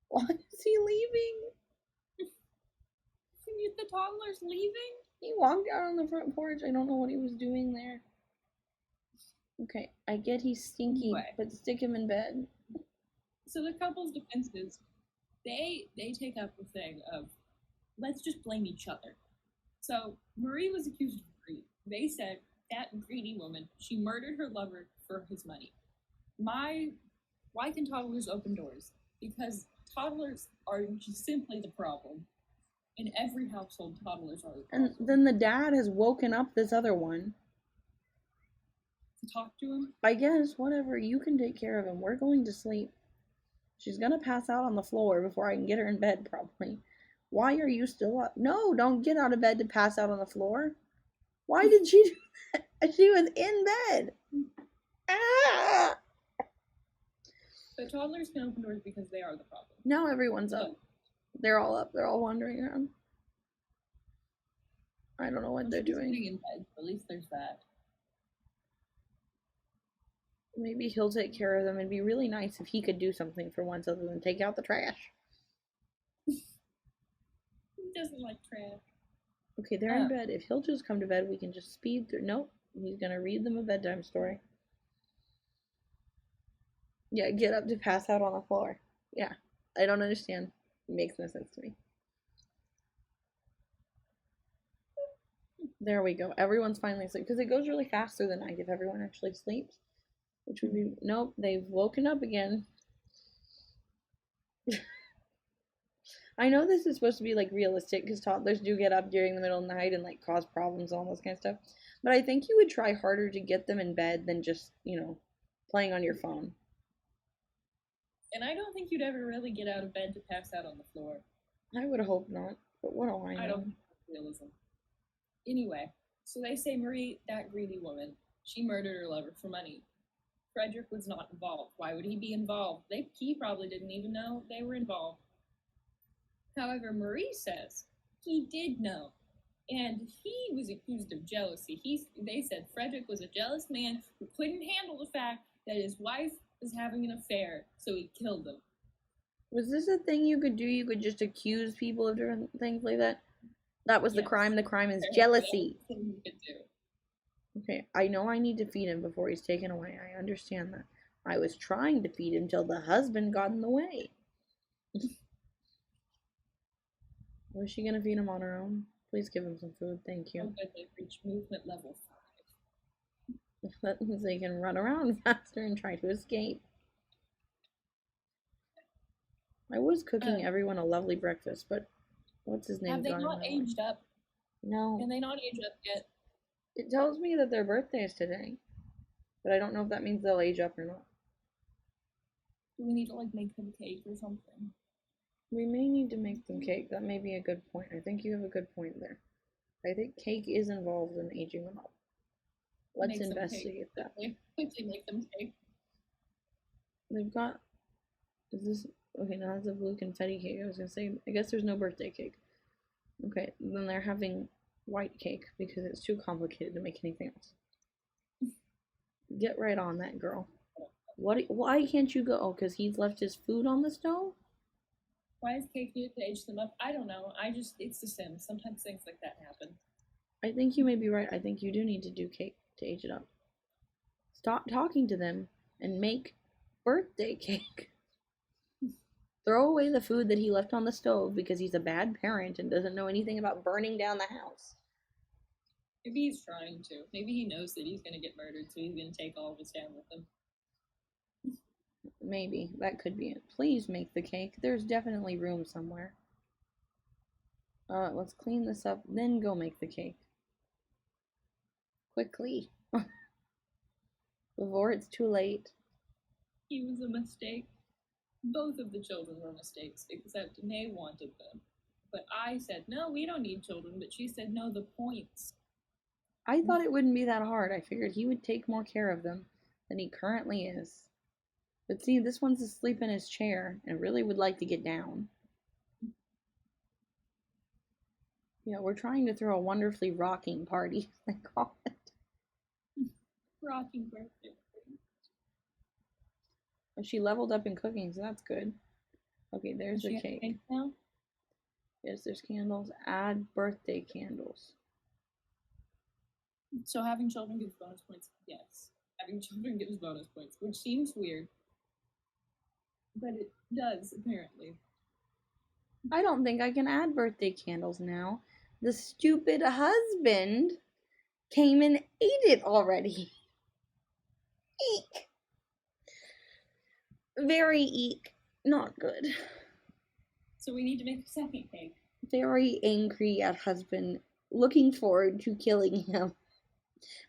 Speaker 1: Why is he leaving?
Speaker 2: The toddler's leaving?
Speaker 1: He walked out on the front porch. I don't know what he was doing there. Okay, I get he's stinky,
Speaker 2: Anyway.
Speaker 1: but stick him in bed.
Speaker 2: So the couple's defenses, they take up the thing of, let's just blame each other. So Marie was accused of greed. They said, that greedy woman, she murdered her lover for his money. Why can toddlers open doors? Because toddlers are just simply the problem. In every household, toddlers are the problem.
Speaker 1: And then the dad has woken up this other one.
Speaker 2: To talk to him?
Speaker 1: I guess, whatever, you can take care of him. We're going to sleep. She's gonna pass out on the floor before I can get her in bed, probably. Why are you still up? No, don't get out of bed to pass out on the floor. Why did she do that? She was in bed. Ah!
Speaker 2: But toddlers can open doors because they are the problem.
Speaker 1: Now everyone's up. They're all up. They're all wandering around. I don't know what they're doing.
Speaker 2: In bed, at least there's that.
Speaker 1: Maybe he'll take care of them. It'd be really nice if he could do something for once other than take out the trash.
Speaker 2: He doesn't like trash.
Speaker 1: Okay, they're in bed. If he'll just come to bed, we can just speed through. Nope. He's gonna read them a bedtime story. Yeah, get up to pass out on the floor. Yeah, I don't understand. It makes no sense to me. There we go. Everyone's finally asleep. Because it goes really fast through the night if everyone actually sleeps. Which would be... Nope, they've woken up again. I know this is supposed to be, like, realistic, because toddlers do get up during the middle of the night and, like, cause problems and all this kind of stuff. But I think you would try harder to get them in bed than just, you know, playing on your phone.
Speaker 2: And I don't think you'd ever really get out of bed to pass out on the floor.
Speaker 1: I would hope not. But what do I know?
Speaker 2: I don't think that's realism. Anyway, so they say Marie, that greedy woman, she murdered her lover for money. Frederick was not involved. Why would he be involved? He probably didn't even know they were involved. However, Marie says he did know, and he was accused of jealousy. They said Frederick was a jealous man who couldn't handle the fact that his wife was having an affair, so he killed them.
Speaker 1: Was this a thing you could do? You could just accuse people of different things like that? That was the crime. The crime is jealousy.
Speaker 2: You could do.
Speaker 1: Okay, I know I need to feed him before he's taken away. I understand that. I was trying to feed him till the husband got in the way. Was she gonna feed him on her own? Please give him some food, thank
Speaker 2: Oh,
Speaker 1: you.
Speaker 2: good, they've reached movement level 5.
Speaker 1: That means they can run around faster and try to escape. I was cooking everyone a lovely breakfast, but what's his name
Speaker 2: Have they
Speaker 1: got in
Speaker 2: not
Speaker 1: my way?
Speaker 2: aged up?
Speaker 1: No.
Speaker 2: Can they not age up yet?
Speaker 1: It tells me that their birthday is today, but I don't know if that means they'll age up or not.
Speaker 2: Do we need to like make them cake or something?
Speaker 1: We may need to make them cake. That may be a good point. I think you have a good point there. I think cake is involved in aging them up. Let's investigate that.
Speaker 2: Quickly make them cake.
Speaker 1: They've got. Is this okay? Now that's a blue confetti cake. I was gonna say. I guess there's no birthday cake. Okay, then they're having white cake because it's too complicated to make anything else. Get right on that, girl. What? Why can't you go? Oh, because he's left his food on the stove?
Speaker 2: Why is cake needed to age them up? I don't know. It's The Sims. Sometimes things like that happen.
Speaker 1: I think you may be right. I think you do need to do cake to age it up. Stop talking to them and make birthday cake. Throw away the food that he left on the stove because he's a bad parent and doesn't know anything about burning down the house.
Speaker 2: Maybe he's trying to. Maybe he knows that he's going to get murdered, so he's going to take all of his down with him.
Speaker 1: Maybe. That could be it. Please make the cake. There's definitely room somewhere. Let's clean this up, then go make the cake. Quickly. Before it's too late.
Speaker 2: He was a mistake. Both of the children were mistakes, except Nay wanted them. But I said, no, we don't need children. But she said, no, the points.
Speaker 1: I thought it wouldn't be that hard. I figured he would take more care of them than he currently is. But see, this one's asleep in his chair and really would like to get down. Yeah, we're trying to throw a wonderfully rocking party, I call it.
Speaker 2: Rocking birthday.
Speaker 1: But she leveled up in cooking, so that's good. Okay, there's the cake.
Speaker 2: Now?
Speaker 1: Yes, there's candles. Add birthday candles.
Speaker 2: So having children gives bonus points? Yes. Having children gives bonus points, which seems weird. But it does, apparently.
Speaker 1: I don't think I can add birthday candles now. The stupid husband came and ate it already. Eek. Very eek. Not good.
Speaker 2: So we need to make a second cake.
Speaker 1: Very angry at husband. Looking forward to killing him.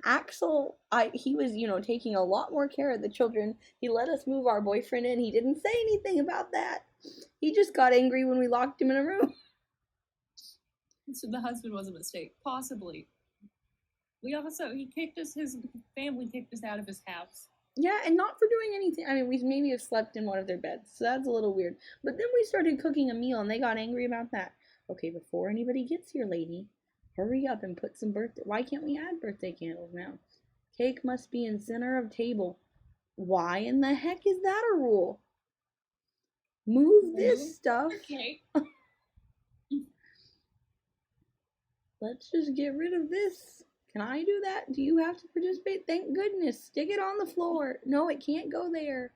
Speaker 1: Axel, he was, taking a lot more care of the children. He let us move our boyfriend in. He didn't say anything about that. He just got angry when we locked him in a room.
Speaker 2: So the husband was a mistake. Possibly. His family kicked us out of his house.
Speaker 1: Yeah, and not for doing anything. I mean, we maybe have slept in one of their beds, so that's a little weird. But then we started cooking a meal, and they got angry about that. Okay, before anybody gets here, lady, hurry up and put some birthday. Why can't we add birthday candles now? Cake must be in center of table. Why in the heck is that a rule? Move this stuff.
Speaker 2: Okay.
Speaker 1: Let's just get rid of this. Can I do that? Do you have to participate? Thank goodness. Stick it on the floor. No, it can't go there.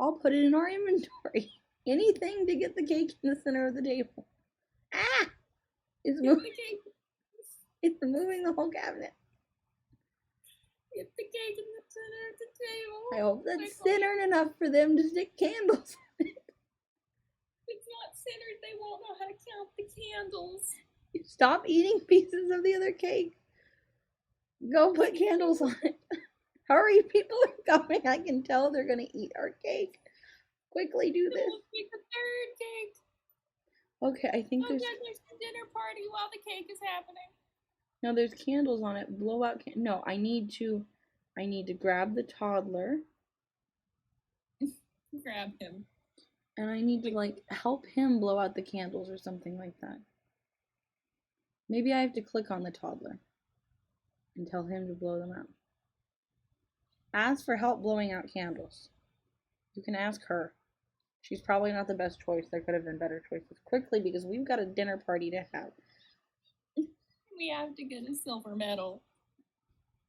Speaker 1: I'll put it in our inventory. Anything to get the cake in the center of the table. Ah! It's moving. It's removing the whole cabinet.
Speaker 2: Get the cake in the center of the table.
Speaker 1: I hope that's centered enough for them to stick candles on it.
Speaker 2: It's not centered. They won't know how to count the candles.
Speaker 1: Stop eating pieces of the other cake. Go put candles on it. Hurry, people are coming. I can tell they're going to eat our cake. Quickly do this.
Speaker 2: We'll make a third cake.
Speaker 1: Okay, I think there's
Speaker 2: a dinner party while the cake is happening.
Speaker 1: No, there's candles on it. Blow out no, I need to grab the toddler.
Speaker 2: Grab him.
Speaker 1: And I need to help him blow out the candles or something like that. Maybe I have to click on the toddler and tell him to blow them out. Ask for help blowing out candles. You can ask her. She's probably not the best choice. There could have been better choices. Quickly, because we've got a dinner party to have.
Speaker 2: We have to get a silver medal.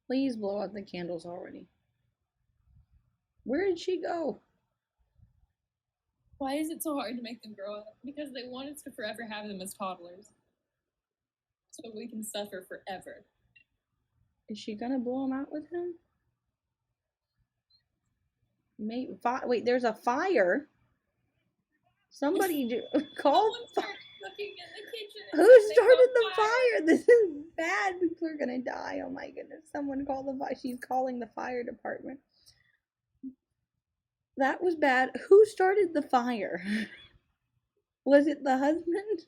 Speaker 1: Please blow out the candles already. Where did she go?
Speaker 2: Why is it so hard to make them grow up? Because they want us to forever have them as toddlers. So we can suffer forever.
Speaker 1: Is she gonna blow him out with him? Wait, there's a fire. Somebody call.
Speaker 2: Someone started cooking in the kitchen.
Speaker 1: Who started the fire? This is bad. People are gonna die. Oh my goodness. Someone call the fire. She's calling the fire department. That was bad. Who started the fire? Was it the husband?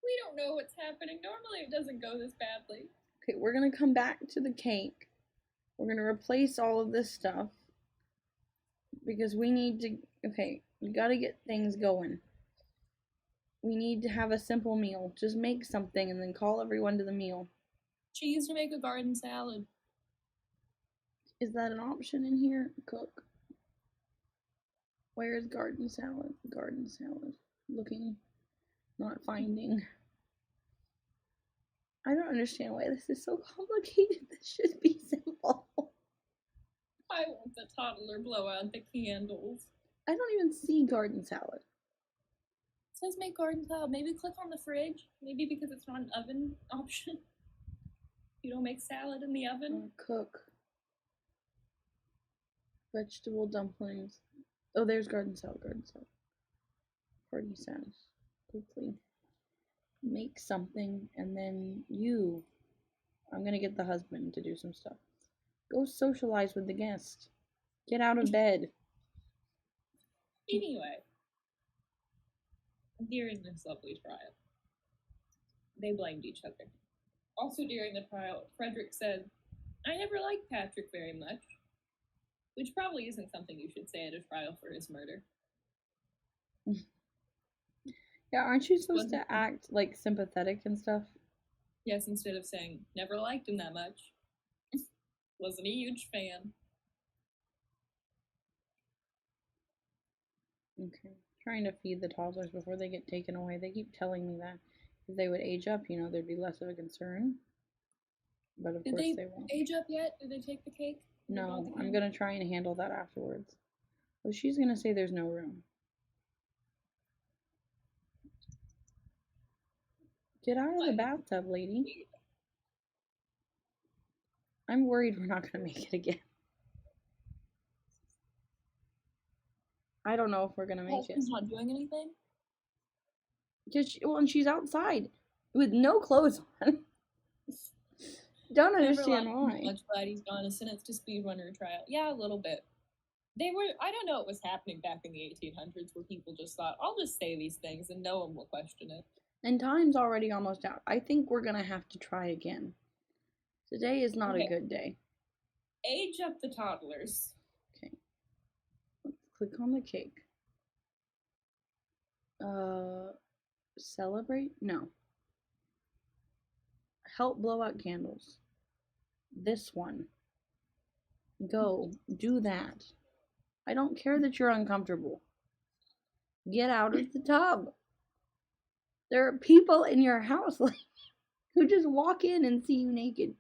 Speaker 2: We don't know what's happening. Normally it doesn't go this badly.
Speaker 1: Okay, we're gonna come back to the cake. We're gonna replace all of this stuff. Because we need to, okay, we gotta get things going. We need to have a simple meal. Just make something and then call everyone to the meal.
Speaker 2: She used to make a garden salad.
Speaker 1: Is that an option in here? Cook. Where is garden salad? Garden salad. Looking, not finding. I don't understand why this is so complicated. This should be simple.
Speaker 2: I want the toddler blow out the candles.
Speaker 1: I don't even see garden salad.
Speaker 2: It says make garden salad. Maybe click on the fridge. Maybe because it's not an oven option. You don't make salad in the oven.
Speaker 1: Cook. Vegetable dumplings. Oh, there's garden salad. Garden salad. Party says. Quickly. Make something, and then you. I'm gonna get the husband to do some stuff. Go socialize with the guest. Get out of bed.
Speaker 2: Anyway, during this lovely trial, they blamed each other. Also during the trial, Frederick said, I never liked Patrick very much. Which probably isn't something you should say at a trial for his murder.
Speaker 1: Yeah, aren't you supposed to act like sympathetic and stuff?
Speaker 2: Yes, instead of saying, never liked him that much. Wasn't a huge fan.
Speaker 1: Okay. Trying to feed the toddlers before they get taken away. They keep telling me that if they would age up, there'd be less of a concern. But of course they won't.
Speaker 2: Age up yet? Did they take the cake?
Speaker 1: No, I'm gonna try and handle that afterwards. Well, she's gonna say there's no room. Get out of the bathtub, lady. I'm worried we're not gonna make it again. I don't know if we're gonna make it.
Speaker 2: She's not doing anything?
Speaker 1: And she's outside with no clothes on. Don't understand why.
Speaker 2: Much glad he's gone. A sentence to speedrunner trial. Yeah, a little bit. I don't know what was happening back in the 1800s where people just thought, I'll just say these things and no one will question it.
Speaker 1: And time's already almost out. I think we're gonna have to try again. Today is not a good day.
Speaker 2: Age up the toddlers.
Speaker 1: Okay. Let's click on the cake. Celebrate? No. Help blow out candles. This one. Go. Do that. I don't care that you're uncomfortable. Get out of the tub. There are people in your house who just walk in and see you naked.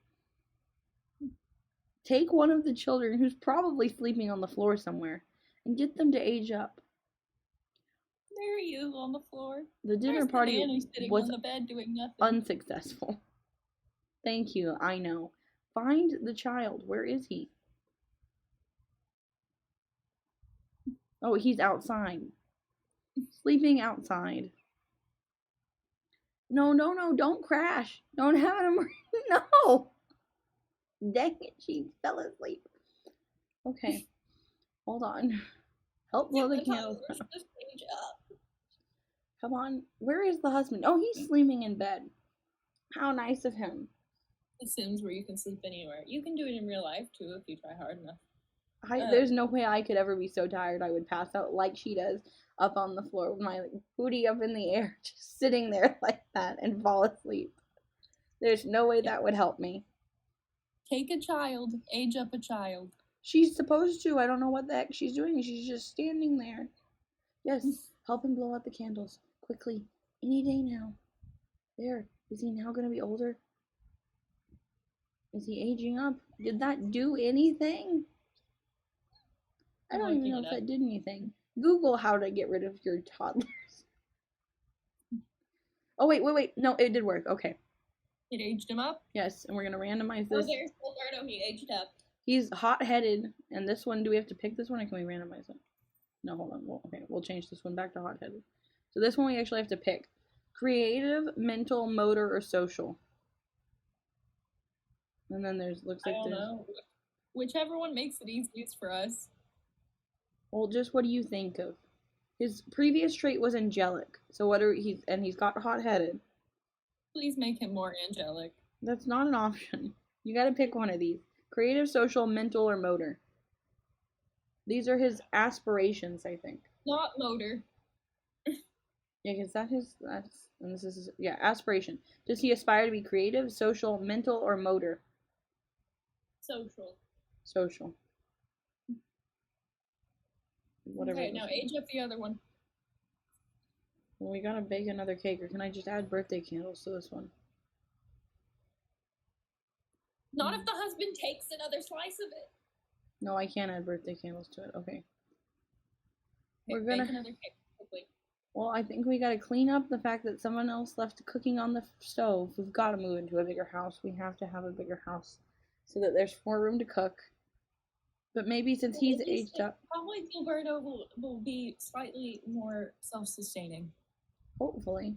Speaker 1: Take one of the children who's probably sleeping on the floor somewhere and get them to age up.
Speaker 2: There he is on the floor.
Speaker 1: The dinner party was
Speaker 2: on the bed doing nothing.
Speaker 1: Unsuccessful. Thank you, I know. Find the child. Where is he? Oh, he's outside. Sleeping outside. No, don't crash. Don't have him. No. Dang it, she fell asleep. Okay. Hold on. Help blow the candles out. Come on. Where is the husband? Oh, he's sleeping in bed. How nice of him.
Speaker 2: The Sims where you can sleep anywhere. You can do it in real life too if you try hard enough.
Speaker 1: There's no way I could ever be so tired I would pass out like she does up on the floor with my booty up in the air, just sitting there like that and fall asleep. There's no way that would help me.
Speaker 2: Take a child. Age up a child.
Speaker 1: She's supposed to. I don't know what the heck she's doing. She's just standing there. Yes, help him blow out the candles. Quickly. Any day now. There. Is he now going to be older? Is he aging up? Did that do anything? I don't even know if that did anything. Google how to get rid of your toddlers. Oh, wait. No, it did work. Okay.
Speaker 2: It aged him up.
Speaker 1: Yes, and we're going to randomize
Speaker 2: Oh,
Speaker 1: this.
Speaker 2: there's Gilberto. He aged up.
Speaker 1: He's hot-headed, and this one, do we have to pick this one, or can we randomize it? No, hold on. Okay, we'll change this one back to hot-headed. So this one we actually have to pick. Creative, mental, motor, or social. And then looks like
Speaker 2: I don't
Speaker 1: there's...
Speaker 2: know. Whichever one makes it easiest for us.
Speaker 1: Well, just what do you think of? His previous trait was angelic. So what are he's got hot-headed.
Speaker 2: Please make him more angelic.
Speaker 1: That's not an option. You got to pick one of these. Creative, social, mental, or motor. These are his aspirations, I think.
Speaker 2: Not motor.
Speaker 1: Yeah, because aspiration. Does he aspire to be creative, social, mental, or motor?
Speaker 2: Social.
Speaker 1: Social. Whatever.
Speaker 2: Okay, now age up the other one.
Speaker 1: Well, we gotta bake another cake, or can I just add birthday candles to this one?
Speaker 2: Not if the husband takes another slice of it.
Speaker 1: No, I can't add birthday candles to it. Okay.
Speaker 2: We're gonna bake another cake quickly.
Speaker 1: Well, I think we gotta clean up the fact that someone else left cooking on the stove. We've got to move into a bigger house. We have to have a bigger house so that there's more room to cook. But maybe since he's aged up,
Speaker 2: probably Gilberto will be slightly more self-sustaining.
Speaker 1: Hopefully.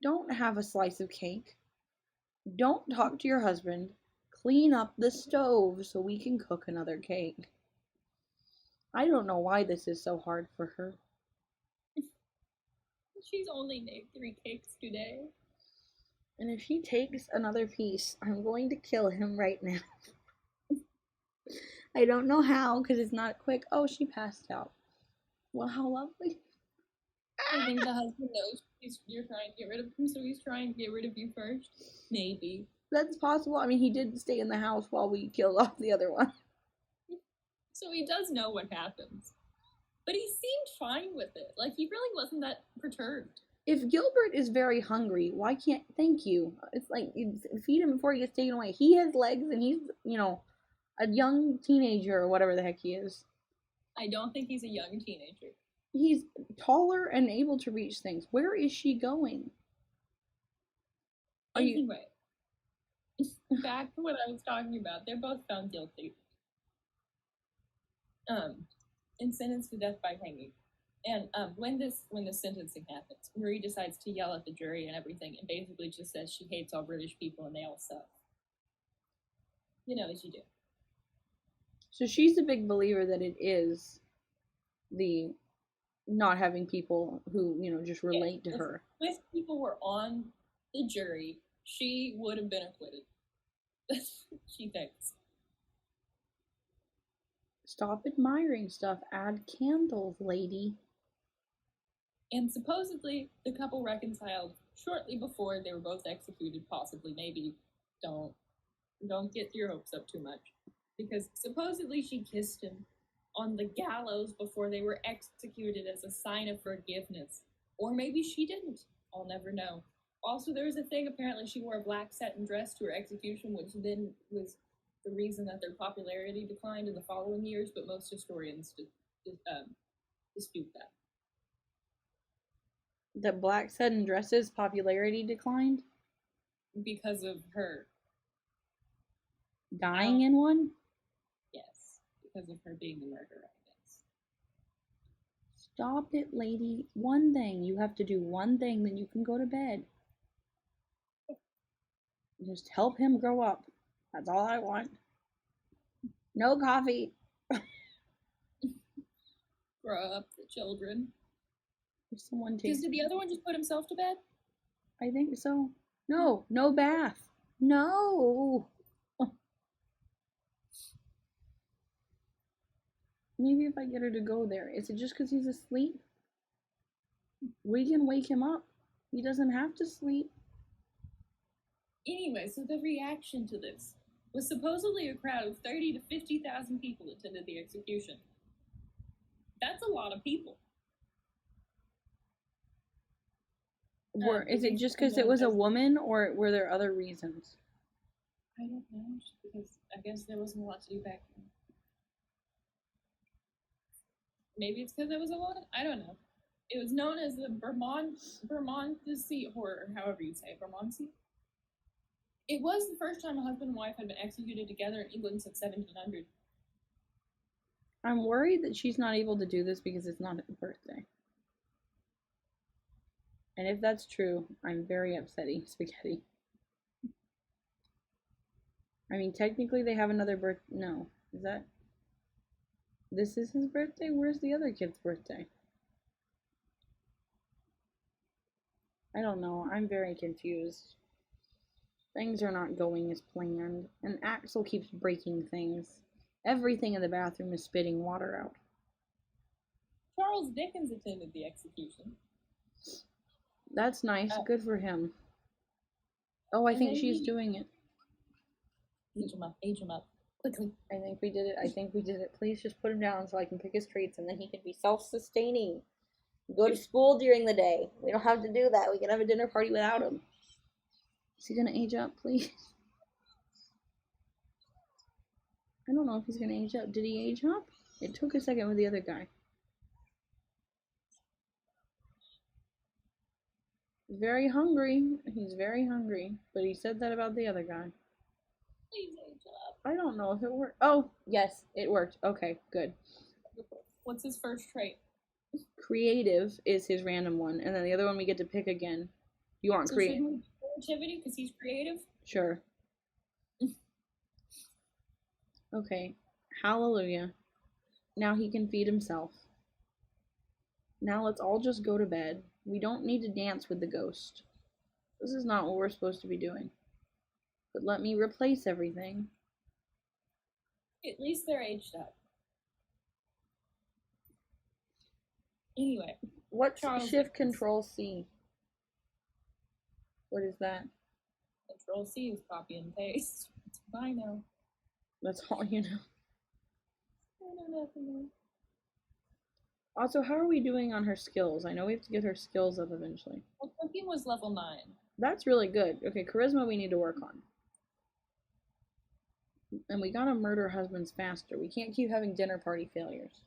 Speaker 1: Don't have a slice of cake. Don't talk to your husband. Clean up the stove so we can cook another cake. I don't know why this is so hard for her.
Speaker 2: She's only made 3 cakes today.
Speaker 1: And if he takes another piece, I'm going to kill him right now. I don't know how, because it's not quick. Oh, she passed out. Well, how lovely.
Speaker 2: I think the husband knows you're trying to get rid of him, so he's trying to get rid of you first. Maybe.
Speaker 1: That's possible. I mean, he did stay in the house while we killed off the other one.
Speaker 2: So he does know what happens. But he seemed fine with it. Like, he really wasn't that perturbed.
Speaker 1: If Gilbert is very hungry, why can't... Thank you. It's like, you feed him before he gets taken away. He has legs, and he's, a young teenager, or whatever the heck he is.
Speaker 2: I don't think he's a young teenager.
Speaker 1: He's taller and able to reach things. Where is she going?
Speaker 2: Anyway, back to what I was talking about. They're both found guilty. And sentenced to death by hanging. And when the sentencing happens, Marie decides to yell at the jury and everything, and basically just says she hates all British people and they all suck. As you do.
Speaker 1: So she's a big believer that it is the not having people who, just relate to her.
Speaker 2: If people were on the jury, she would have been acquitted. She thinks.
Speaker 1: Stop admiring stuff. Add candles, lady.
Speaker 2: And supposedly, the couple reconciled shortly before they were both executed, possibly. Maybe. Don't get your hopes up too much. Because supposedly she kissed him on the gallows before they were executed as a sign of forgiveness. Or maybe she didn't. I'll never know. Also, there was a thing, apparently she wore a black satin dress to her execution, which then was the reason that their popularity declined in the following years, but most historians dispute that.
Speaker 1: The black satin dresses popularity declined?
Speaker 2: Because of her.
Speaker 1: Dying in one?
Speaker 2: Yes, because of her being the murderer, I guess.
Speaker 1: Stop it, lady. One thing. You have to do one thing, then you can go to bed. Just help him grow up. That's all I want. No coffee.
Speaker 2: Grow up the children.
Speaker 1: If someone takes...
Speaker 2: Did the other one just put himself to bed?
Speaker 1: I think so. No bath. No. Maybe if I get her to go there. Is it just because he's asleep? We can wake him up. He doesn't have to sleep.
Speaker 2: Anyway, so the reaction to this was supposedly a crowd of 30 to 50,000 people attended the execution. That's a lot of people.
Speaker 1: Is it just because it was a woman, or were there other reasons?
Speaker 2: I don't know, just because I guess there wasn't a lot to do back then. maybe it's because it was a woman. I don't know. It was known as the Bermondsey, or however you say it, Bermondsey. It was the first time a husband and wife had been executed together in England since 1700.
Speaker 1: I'm worried that she's not able to do this because it's not her birthday. And if that's true, I'm very upsetty, Spaghetti. I mean, technically they have another birth. No. Is that. This is his birthday? Where's the other kid's birthday? I don't know. I'm very confused. Things are not going as planned, and Axel keeps breaking things. Everything in the bathroom is spitting water out.
Speaker 2: Charles Dickens attended the execution.
Speaker 1: That's nice. Good for him. Oh, I think she's doing it.
Speaker 2: Age him up. Quickly.
Speaker 1: I think we did it. Please just put him down so I can pick his traits and then he can be self-sustaining. Go to school during the day. We don't have to do that. We can have a dinner party without him. Is he gonna age up, please? I don't know if he's gonna age up. Did he age up? It took a second with the other guy. He's very hungry. He's very hungry. But he said that about the other guy.
Speaker 2: Please age up.
Speaker 1: I don't know if it worked. Oh, yes, it worked. Okay, good.
Speaker 2: What's his first trait?
Speaker 1: Creative is his random one, and then the other one we get to pick again. You want creative?
Speaker 2: Creativity, because he's creative?
Speaker 1: Sure. Okay. Hallelujah. Now he can feed himself. Now let's all just go to bed. We don't need to dance with the ghost. This is not what we're supposed to be doing. But let me replace everything.
Speaker 2: At least they're aged up. Anyway.
Speaker 1: What's Shift Control C? What is that?
Speaker 2: Control C is copy and paste. It's what I know.
Speaker 1: That's all you know.
Speaker 2: I know nothing.
Speaker 1: Also, how are we doing on her skills? I know we have to get her skills up eventually.
Speaker 2: Well, cooking was level 9.
Speaker 1: That's really good. Okay, charisma we need to work on. And we gotta murder husbands faster. We can't keep having dinner party failures.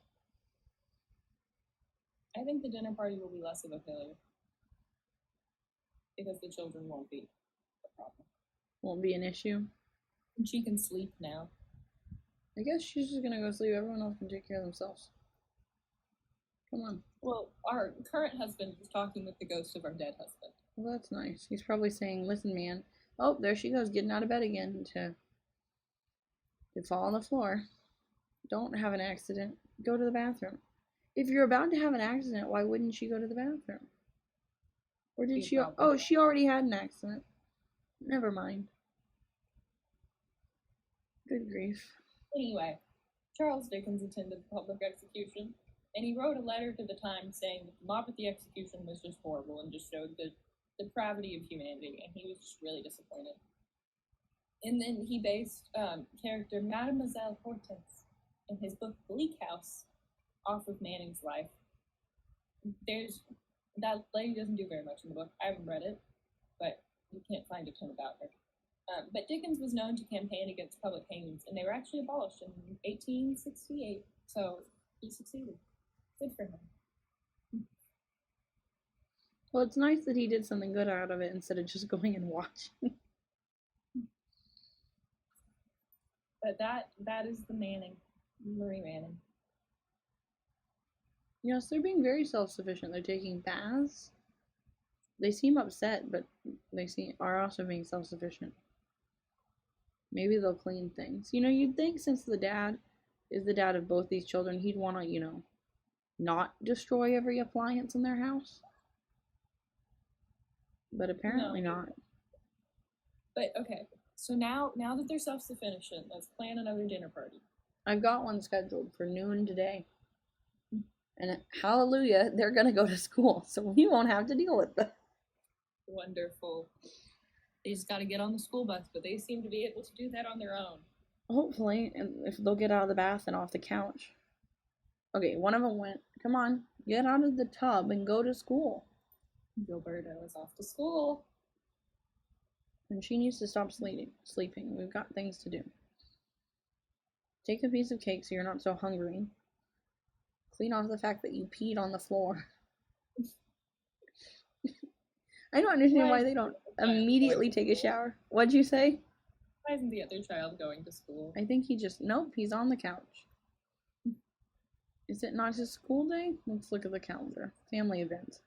Speaker 2: I think the dinner party will be less of a failure. Because the children won't be a problem.
Speaker 1: Won't be an issue.
Speaker 2: And she can sleep now.
Speaker 1: I guess she's just gonna go sleep. Everyone else can take care of themselves. Come on.
Speaker 2: Well, our current husband is talking with the ghost of our dead husband.
Speaker 1: Well, that's nice. He's probably saying, listen, man. Oh, there she goes, getting out of bed again to fall on the floor. Don't have an accident. Go to the bathroom. If you're about to have an accident, why wouldn't she go to the bathroom? Or did she? Oh, she already had an accident. Never mind. Good grief.
Speaker 2: Anyway, Charles Dickens attended the public execution, and he wrote a letter to the Times saying that the mob at the execution was just horrible and just showed the depravity of humanity, and he was just really disappointed. And then he based character Mademoiselle Hortense in his book Bleak House off of Manning's life. That lady doesn't do very much in the book. I haven't read it, but you can't find a ton about her. But Dickens was known to campaign against public hangings, and they were actually abolished in 1868. So he succeeded. Good for him.
Speaker 1: Well, it's nice that he did something good out of it instead of just going and watching.
Speaker 2: But that is the Manning, Marie Manning.
Speaker 1: Yes, they're being very self-sufficient. They're taking baths. They seem upset, but they are also being self-sufficient. Maybe they'll clean things. You know, you'd think since the dad is the dad of both these children, he'd want to, not destroy every appliance in their house. But apparently not.
Speaker 2: But, okay. So now that they're self-sufficient, let's plan another dinner party.
Speaker 1: I've got one scheduled for noon today. And hallelujah, they're going to go to school, so we won't have to deal with them.
Speaker 2: Wonderful. They just got to get on the school bus, but they seem to be able to do that on their own.
Speaker 1: Hopefully, and if they'll get out of the bath and off the couch. Okay, one of them went, come on, get out of the tub and go to school.
Speaker 2: Gilberto is off to school.
Speaker 1: And she needs to stop sleeping. We've got things to do. Take a piece of cake so you're not so hungry. Clean off the fact that you peed on the floor. I don't understand why they don't immediately take a shower. What'd you say?
Speaker 2: Why isn't the other child going to school?
Speaker 1: I think he just, nope, he's on the couch. Is it not his school day? Let's look at the calendar. Family event.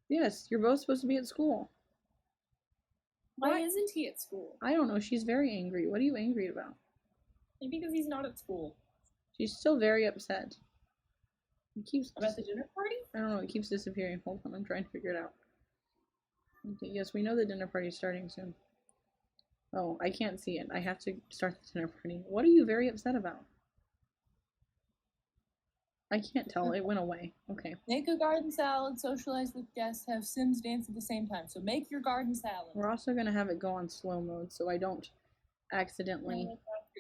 Speaker 1: Yes, you're both supposed to be at school.
Speaker 2: Why isn't he at school?
Speaker 1: I don't know. She's very angry. What are you angry about?
Speaker 2: Maybe because he's not at school.
Speaker 1: She's still very upset. It keeps
Speaker 2: About the dinner party?
Speaker 1: I don't know. It keeps disappearing. Hold on, I'm trying to figure it out. Okay, yes, we know the dinner party is starting soon. Oh, I can't see it. I have to start the dinner party. What are you very upset about? I can't tell. It went away. Okay.
Speaker 2: Make a garden salad, socialize with guests, have Sims dance at the same time. So make your garden salad.
Speaker 1: We're also going to have it go on slow mode so I don't accidentally...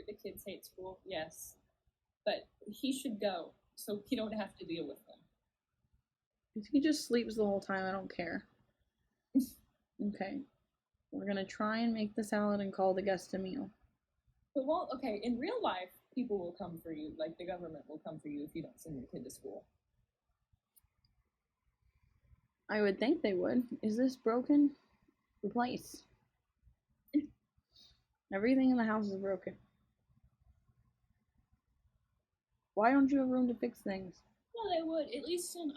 Speaker 2: The kids hate school, yes. But he should go so you don't have to deal with them.
Speaker 1: If he just sleeps the whole time, I don't care. Okay. We're going to try and make the salad and call the guest a meal.
Speaker 2: But well, okay, in real life, people will come for you. Like the government will come for you if you don't send your kid to school.
Speaker 1: I would think they would. Is this broken? Replace. Everything in the house is broken. Why don't you have room to fix things?
Speaker 2: Well, they would. At least in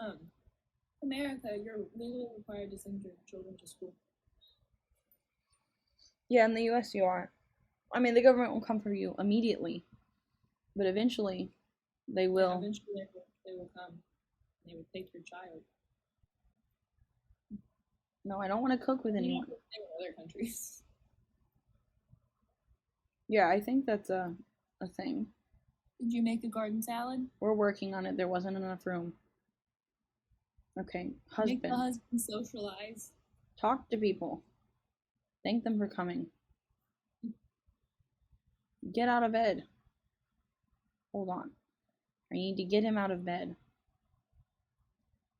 Speaker 2: America, you're legally required to send your children to school.
Speaker 1: Yeah, in the US you are. I mean, the government will come for you immediately, but eventually they will.
Speaker 2: Yeah, eventually they will come. And they will take your child.
Speaker 1: No, I don't want to cook with anyone.
Speaker 2: In other countries.
Speaker 1: Yeah, I think that's a thing.
Speaker 2: Did you make a garden salad?
Speaker 1: We're working on it. There wasn't enough room. Okay, husband.
Speaker 2: Make the husband socialize.
Speaker 1: Talk to people. Thank them for coming. Get out of bed. Hold on. I need to get him out of bed.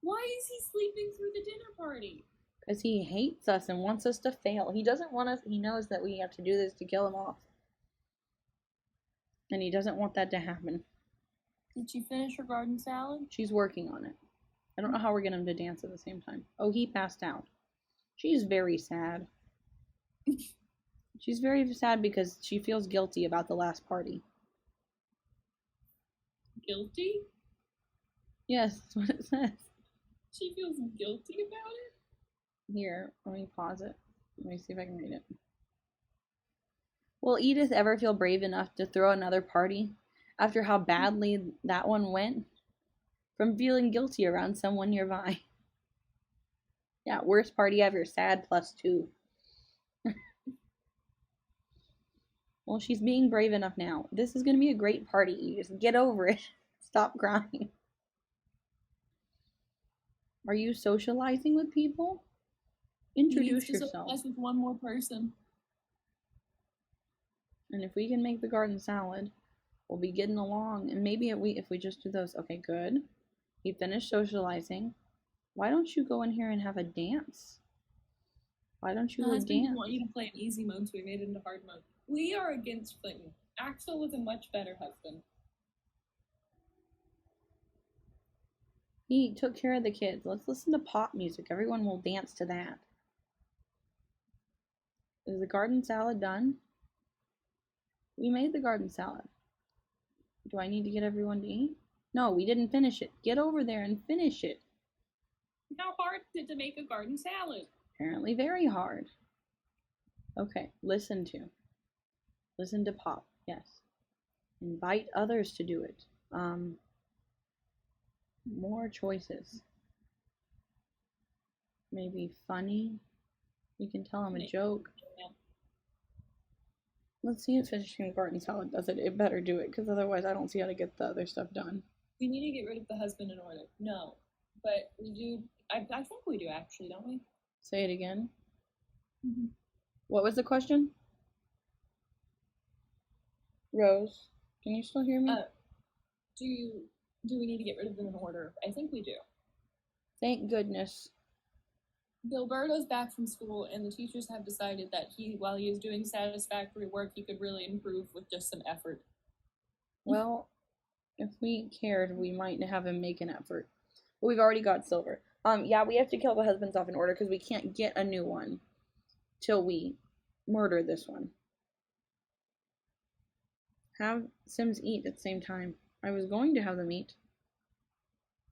Speaker 2: Why is he sleeping through the dinner party?
Speaker 1: Because he hates us and wants us to fail. He doesn't want us, he knows that we have to do this to kill him off. And he doesn't want that to happen.
Speaker 2: Did she finish her garden salad?
Speaker 1: She's working on it. I don't know how we're getting him to dance at the same time. Oh, he passed out. She's very sad. She's very sad because she feels guilty about the last party.
Speaker 2: Guilty?
Speaker 1: Yes, that's what it says.
Speaker 2: She feels guilty about it?
Speaker 1: Here, let me pause it. Let me see if I can read it. Will Edith ever feel brave enough to throw another party after how badly that one went? From feeling guilty around someone nearby. Yeah, worst party ever. Sad +2. Well, she's being brave enough now. This is going to be a great party. You just get over it. Stop crying. Are you socializing with people? Introduce yourself.
Speaker 2: Socialize with one more person.
Speaker 1: And if we can make the garden salad, we'll be getting along. And maybe if we just do those. Okay, good. We finished socializing. Why don't you go in here and have a dance? Why don't you go dance?
Speaker 2: I want you to play an easy mode, so we made it into hard mode. We are against Clinton. Axel was a much better husband.
Speaker 1: He took care of the kids. Let's listen to pop music. Everyone will dance to that. Is the garden salad done? We made the garden salad. Do I need to get everyone to eat? No, we didn't finish it. Get over there and finish it.
Speaker 2: How hard is it to make a garden salad?
Speaker 1: Apparently very hard. Okay, listen to pop. Yes. Invite others to do it. More choices. Maybe funny. You can tell him a joke.
Speaker 2: Yeah.
Speaker 1: Let's see if finishing garden salad does it. It better do it, because otherwise I don't see how to get the other stuff done.
Speaker 2: We need to get rid of the husband in order. No. But we do. I think we do, actually, don't we?
Speaker 1: Say it again.
Speaker 2: Mm-hmm.
Speaker 1: What was the question? Rose, can you still hear me?
Speaker 2: Do we need to get rid of them in order? I think we do.
Speaker 1: Thank goodness.
Speaker 2: Gilberto's back from school, and the teachers have decided that while he is doing satisfactory work, he could really improve with just some effort.
Speaker 1: Well, If we cared, we might have him make an effort. But we've already got silver. Yeah, we have to kill the husbands off in order because we can't get a new one till we murder this one. Have Sims eat at the same time. I was going to have them eat.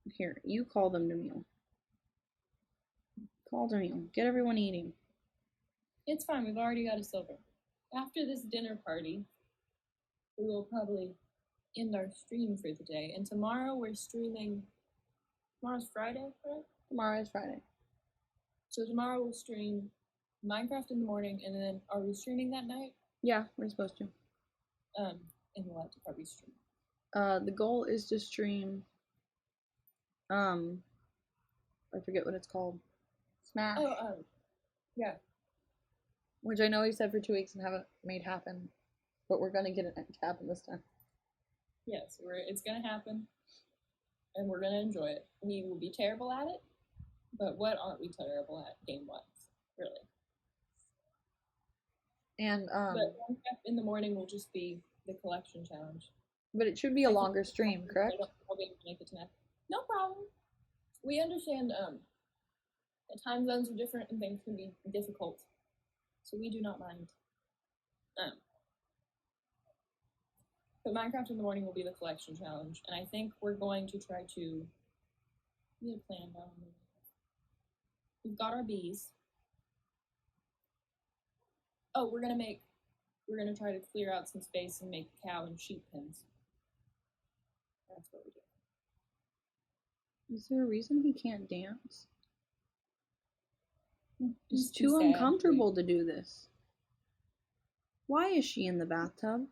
Speaker 1: Here, you call them to meal. Call to meal. Get everyone eating.
Speaker 2: It's fine. We've already got a silver. After this dinner party, we will probably end our stream for the day. And tomorrow we're streaming. Tomorrow's Friday, right?
Speaker 1: Tomorrow is Friday.
Speaker 2: So tomorrow we'll stream Minecraft in the morning, and then are we streaming that night?
Speaker 1: Yeah, we're supposed to.
Speaker 2: And what are we streaming?
Speaker 1: The goal is to stream. I forget what it's called. Smash.
Speaker 2: Yeah.
Speaker 1: Which I know we said for 2 weeks and haven't made happen, but we're gonna get it to happen this time.
Speaker 2: Yes, it's gonna happen, and we're gonna enjoy it. We will be terrible at it, but what aren't we terrible at game-wise, really?
Speaker 1: And
Speaker 2: But Minecraft in the morning will just be the collection challenge.
Speaker 1: But it should be a longer stream, correct?
Speaker 2: I'll be able to make it tonight. No problem. We understand the time zones are different and things can be difficult, so we do not mind. But Minecraft in the morning will be the collection challenge, and I think we're going to try to get a plan down. We've got our bees. Oh, we're gonna try to clear out some space and make cow and sheep pens. That's what we do.
Speaker 1: Is there a reason he can't dance?
Speaker 2: He's
Speaker 1: It's too
Speaker 2: sad.
Speaker 1: uncomfortable to do this. Why is she in the bathtub?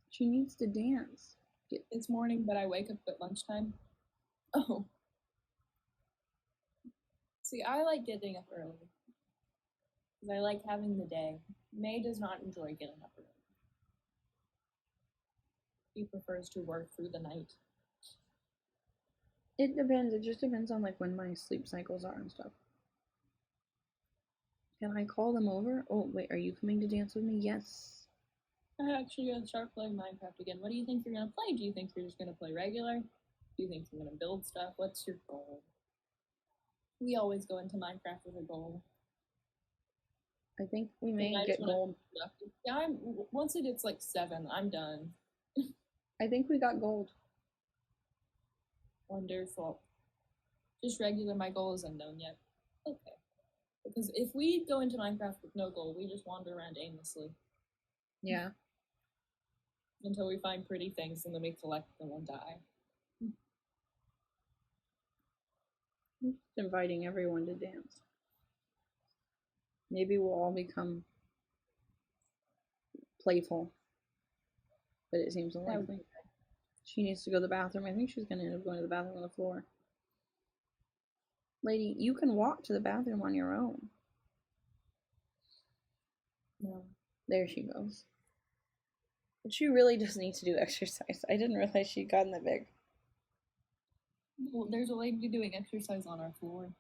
Speaker 1: She needs to dance.
Speaker 2: It's morning, but I wake up at lunchtime. Oh. See, I like getting up early. Because I like having the day. May does not enjoy getting up early. He prefers to work through the night.
Speaker 1: It depends. It just depends on like when my sleep cycles are and stuff. Can I call them over? Oh wait, are you coming to dance with me? Yes.
Speaker 2: I'm actually gonna start playing Minecraft again. What do you think you're gonna play? Do you think you're just gonna play regular? Do you think you're gonna build stuff? What's your goal? We always go into Minecraft with a goal.
Speaker 1: I think we may get gold.
Speaker 2: Yeah, once it gets like 7, I'm done.
Speaker 1: I think we got gold.
Speaker 2: Wonderful. Just regular, my goal is unknown yet. Okay. Because if we go into Minecraft with no goal, we just wander around aimlessly.
Speaker 1: Yeah.
Speaker 2: Until we find pretty things and then we collect them and die.
Speaker 1: I'm just inviting everyone to dance. Maybe we'll all become playful. But it seems unlikely. She needs to go to the bathroom. I think she's going to end up going to the bathroom on the floor. Lady, you can walk to the bathroom on your own.
Speaker 2: No.
Speaker 1: There she goes. But she really does need to do exercise. I didn't realize she'd gotten that big.
Speaker 2: Well, there's a lady doing exercise on our floor.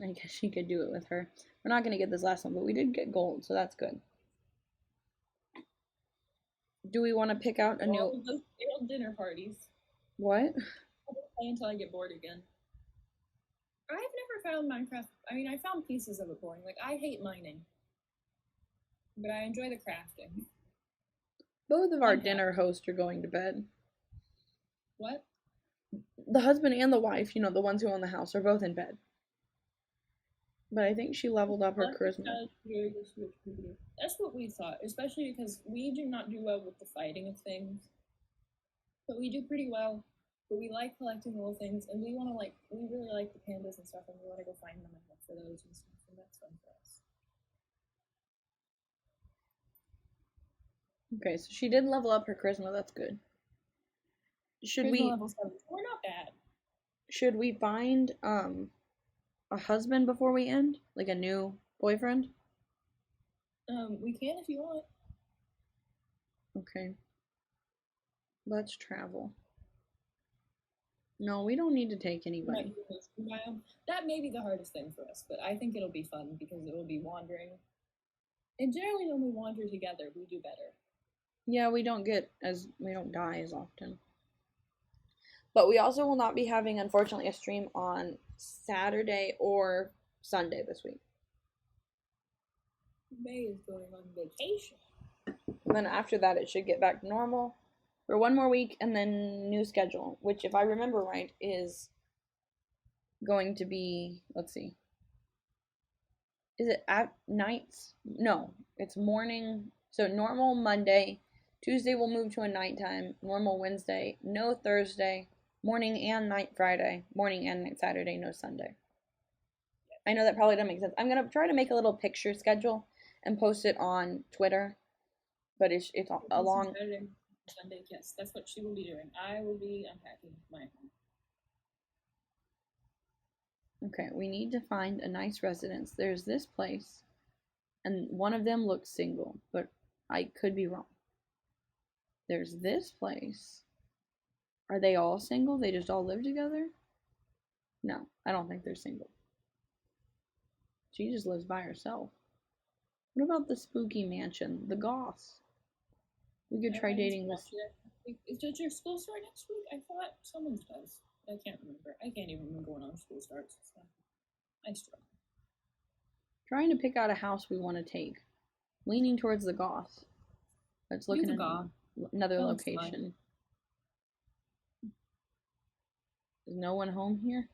Speaker 1: I guess she could do it with her. We're not going to get this last one, but we did get gold, so that's good. Do we want to pick out a new...
Speaker 2: Those failed dinner parties.
Speaker 1: What?
Speaker 2: I'll play until I get bored again. I've never found Minecraft... I mean, I found pieces of it boring. Like, I hate mining. But I enjoy the crafting.
Speaker 1: Both of our dinner hosts are going to bed.
Speaker 2: What?
Speaker 1: The husband and the wife, you know, the ones who own the house, are both in bed. But I think she leveled up her charisma.
Speaker 2: That's what we thought, especially because we do not do well with the fighting of things. But we do pretty well. But we like collecting little things, and we want to we really like the pandas and stuff, and we want to go find them and look for those and stuff, and that's fun for us.
Speaker 1: Okay, so she did level up her charisma, that's good. Should we...
Speaker 2: Level 7. We're not bad.
Speaker 1: Should we find, a husband before we end? Like a new boyfriend?
Speaker 2: We can if you want.
Speaker 1: Okay. Let's travel. No, we don't need to take anybody.
Speaker 2: That may be the hardest thing for us, but I think it'll be fun because it will be wandering. And generally when we wander together, we do better.
Speaker 1: Yeah, we don't die as often. But we also will not be having, unfortunately, a stream on Saturday or Sunday this week.
Speaker 2: May is going on vacation.
Speaker 1: And then after that, it should get back to normal for one more week, and then new schedule, which, if I remember right, is going to be, let's see, is it at nights? No, it's morning. So normal Monday, Tuesday will move to a nighttime, normal Wednesday, no Thursday, morning and night Friday, morning and night Saturday, no Sunday. I know that probably doesn't make sense. I'm gonna try to make a little picture schedule and post it on Twitter, but it's along.
Speaker 2: Saturday, Sunday, yes, that's what she will be doing. I will be unpacking my home.
Speaker 1: Okay, we need to find a nice residence. There's this place, and one of them looks single, but I could be wrong. There's this place. Are they all single? They just all live together? No, I don't think they're single. She just lives by herself. What about the spooky mansion, the Goss? We could try dating this.
Speaker 2: Does your school start next week? I thought someone's does. I can't remember. I can't even remember when our school starts. So I struggle.
Speaker 1: Trying to pick out a house we want to take. Leaning towards the Goss. Let's look at another location. Is no one home here?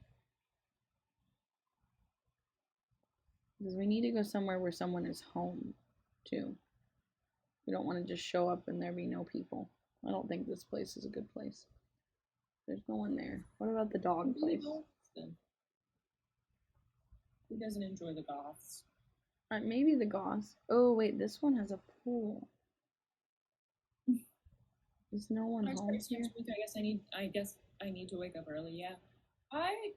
Speaker 1: Because we need to go somewhere where someone is home, too. We don't want to just show up and there be no people. I don't think this place is a good place. There's no one there. What about the dog place?
Speaker 2: Who doesn't enjoy the Goths?
Speaker 1: Maybe the Goths. Oh, wait, this one has a pool. Is no one home here?
Speaker 2: Next week, I guess I need to wake up early. Yeah, I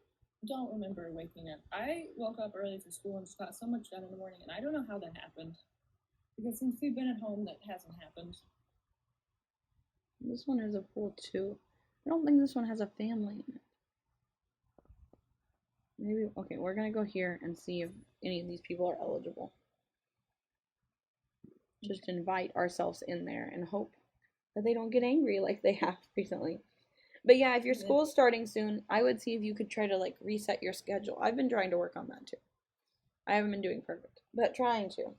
Speaker 2: don't remember waking up. I woke up early for school and just got so much done in the morning, and I don't know how that happened. Because since we've been at home, that hasn't happened.
Speaker 1: This one has a pool too. I don't think this one has a family in it. Maybe, okay, we're gonna go here and see if any of these people are eligible. Just invite ourselves in there and hope that they don't get angry like they have recently. But yeah, if your school's starting soon, I would see if you could try to like reset your schedule. I've been trying to work on that too. I haven't been doing perfect, but trying to.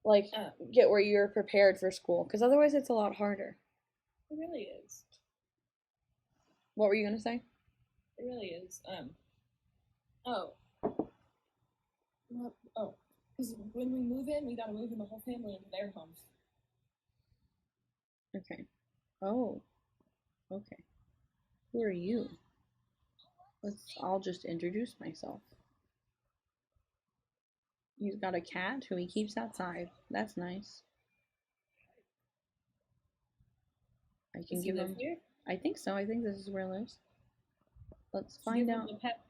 Speaker 1: Like, get where you're prepared for school, because otherwise it's a lot harder.
Speaker 2: It really is.
Speaker 1: What were you gonna say?
Speaker 2: It really is. Because when we move in, we gotta move in the whole family into their homes.
Speaker 1: Okay. Oh. Okay. Who are you? I'll just introduce myself. He's got a cat who he keeps outside. That's nice. I can give him. Here? I think so. I think this is where he lives. Let's find out. The pet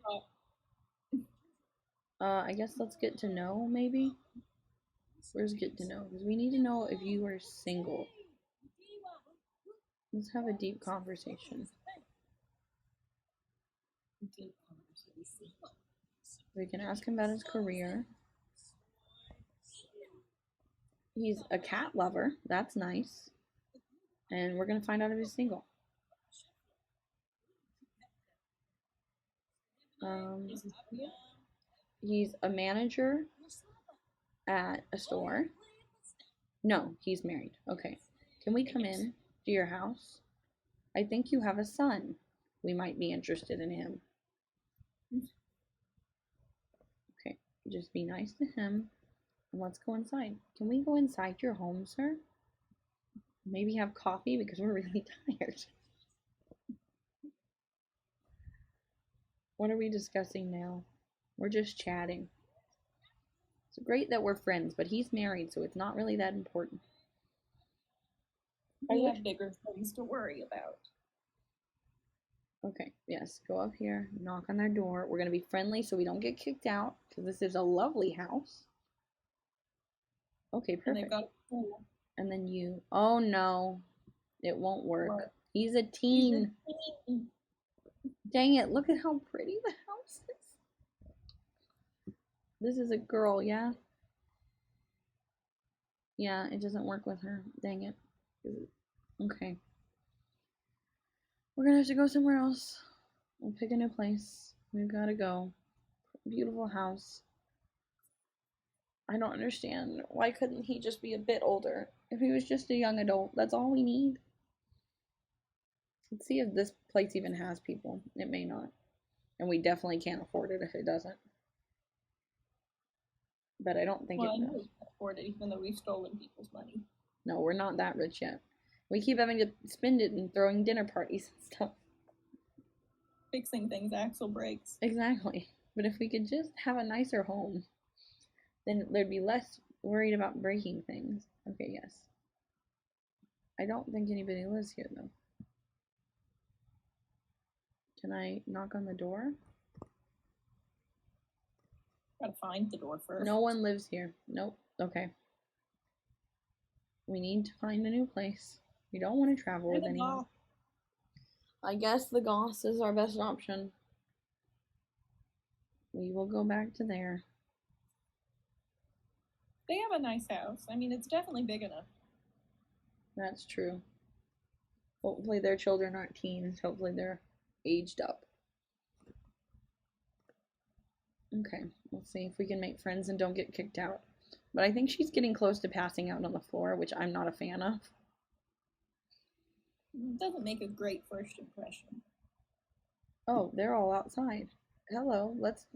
Speaker 1: I guess let's get to know, maybe. Where's get to know? Because we need to know if you are single. Let's have a deep conversation. We can ask him about his career. He's a cat lover. That's nice. And we're going to find out if he's single. He's a manager at a store. No, he's married. Okay. Can we come in to your house? I think you have a son. We might be interested in him. Okay. Just be nice to him. And let's go inside. Can we go inside your home, sir? Maybe have coffee because we're really tired. What are we discussing now? We're just chatting. It's great that we're friends, but he's married, so it's not really that important.
Speaker 2: We have bigger things to worry about.
Speaker 1: Okay, yes, go up here, knock on their door. We're going to be friendly so we don't get kicked out, because this is a lovely house. Okay, perfect. And they've got a pool. And then you, oh no, it won't work. What? He's a teen. Dang it, look at how pretty the house is. This is a girl, yeah? Yeah, it doesn't work with her. Dang it. Okay. We're gonna have to go somewhere else. We'll pick a new place. We've gotta go. Beautiful house. I don't understand. Why couldn't he just be a bit older? If he was just a young adult, that's all we need. Let's see if this place even has people. It may not. And we definitely can't afford it if it doesn't. But I don't think
Speaker 2: Well, I
Speaker 1: it
Speaker 2: know
Speaker 1: does.
Speaker 2: we can afford it even though we've stolen people's money.
Speaker 1: No, we're not that rich yet. We keep having to spend it and throwing dinner parties and stuff.
Speaker 2: Fixing things Axel breaks.
Speaker 1: Exactly. But if we could just have a nicer home, then there'd be less worried about breaking things. Okay, yes. I don't think anybody lives here though. Can I knock on the door?
Speaker 2: Gotta find the door first.
Speaker 1: No one lives here. Nope. Okay. We need to find a new place. We don't want to travel with anyone. I guess the Goss is our best option. We will go back to there.
Speaker 2: They have a nice house. I mean, it's definitely big enough.
Speaker 1: That's true. Hopefully their children aren't teens. Hopefully they're aged up. Okay, let's see if we can make friends and don't get kicked out. But I think she's getting close to passing out on the floor, which I'm not a fan of.
Speaker 2: It doesn't make a great first impression.
Speaker 1: Oh, they're all outside. Hello,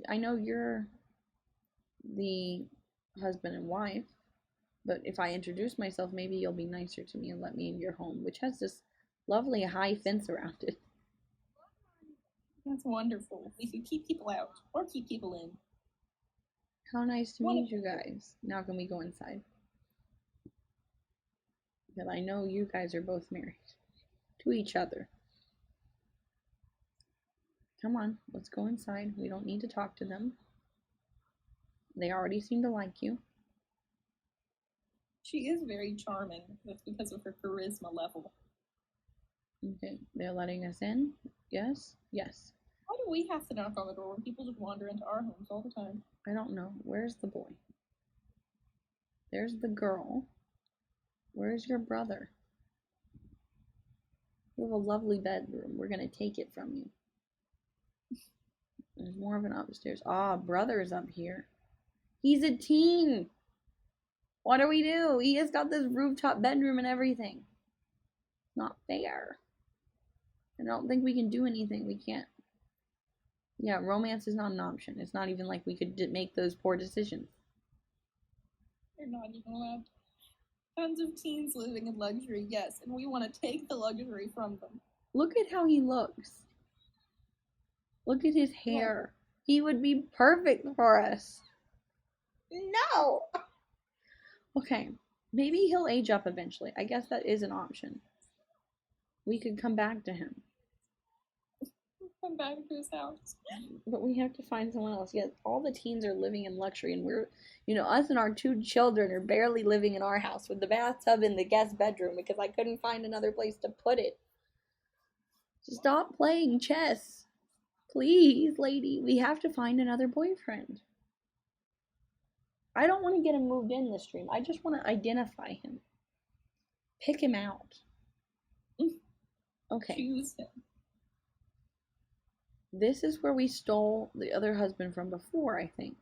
Speaker 1: I know you're the husband and wife, but if I introduce myself, maybe you'll be nicer to me and let me in your home, which has this lovely high fence around it.
Speaker 2: That's wonderful. We could keep people out or keep people in.
Speaker 1: How nice to meet you guys. Now can we go inside? Because I know you guys are both married to each other. Come on, let's go inside. We don't need to talk to them. They already seem to like you.
Speaker 2: She is very charming. That's because of her charisma level.
Speaker 1: Okay, they're letting us in? Yes? Yes.
Speaker 2: Why do we have to knock on the door when people just wander into our homes all the time?
Speaker 1: I don't know. Where's the boy? There's the girl. Where's your brother? You have a lovely bedroom. We're gonna take it from you. There's more of an upstairs. Ah, brother's up here. He's a teen. What do we do? He has got this rooftop bedroom and everything. Not fair. I don't think we can do anything. We can't. Yeah, romance is not an option. It's not even like we could make those poor decisions.
Speaker 2: They're not even allowed. Tons of teens living in luxury, yes, and we want to take the luxury from them.
Speaker 1: Look at how he looks. Look at his hair. He would be perfect for us. No! Okay, maybe he'll age up eventually. I guess that is an option. We could come back to him.
Speaker 2: Come back to his house.
Speaker 1: But we have to find someone else. Yet all the teens are living in luxury, and we're, us and our 2 children are barely living in our house with the bathtub in the guest bedroom because I couldn't find another place to put it. Stop playing chess. Please, lady. We have to find another boyfriend. I don't want to get him moved in this stream. I just want to identify him. Pick him out. Okay.
Speaker 2: Choose him.
Speaker 1: This is where we stole the other husband from before, I think.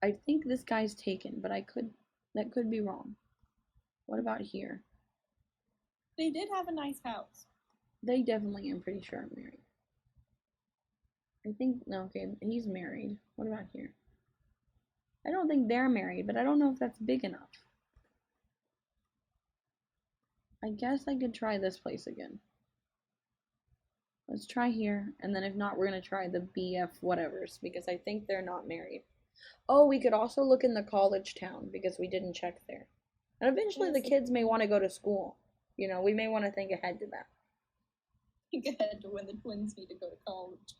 Speaker 1: I think this guy's taken, but that could be wrong. What about here?
Speaker 2: They did have a nice house.
Speaker 1: They definitely, I'm pretty sure, are married. I think, no, okay, he's married. What about here? I don't think they're married, but I don't know if that's big enough. I guess I could try this place again. Let's try here, and then if not, we're going to try the BF whatevers, because I think they're not married. Oh, we could also look in the college town, because we didn't check there. And eventually the kids may want to go to school. We may want to think ahead to that.
Speaker 2: Think ahead to when the twins need to go to college.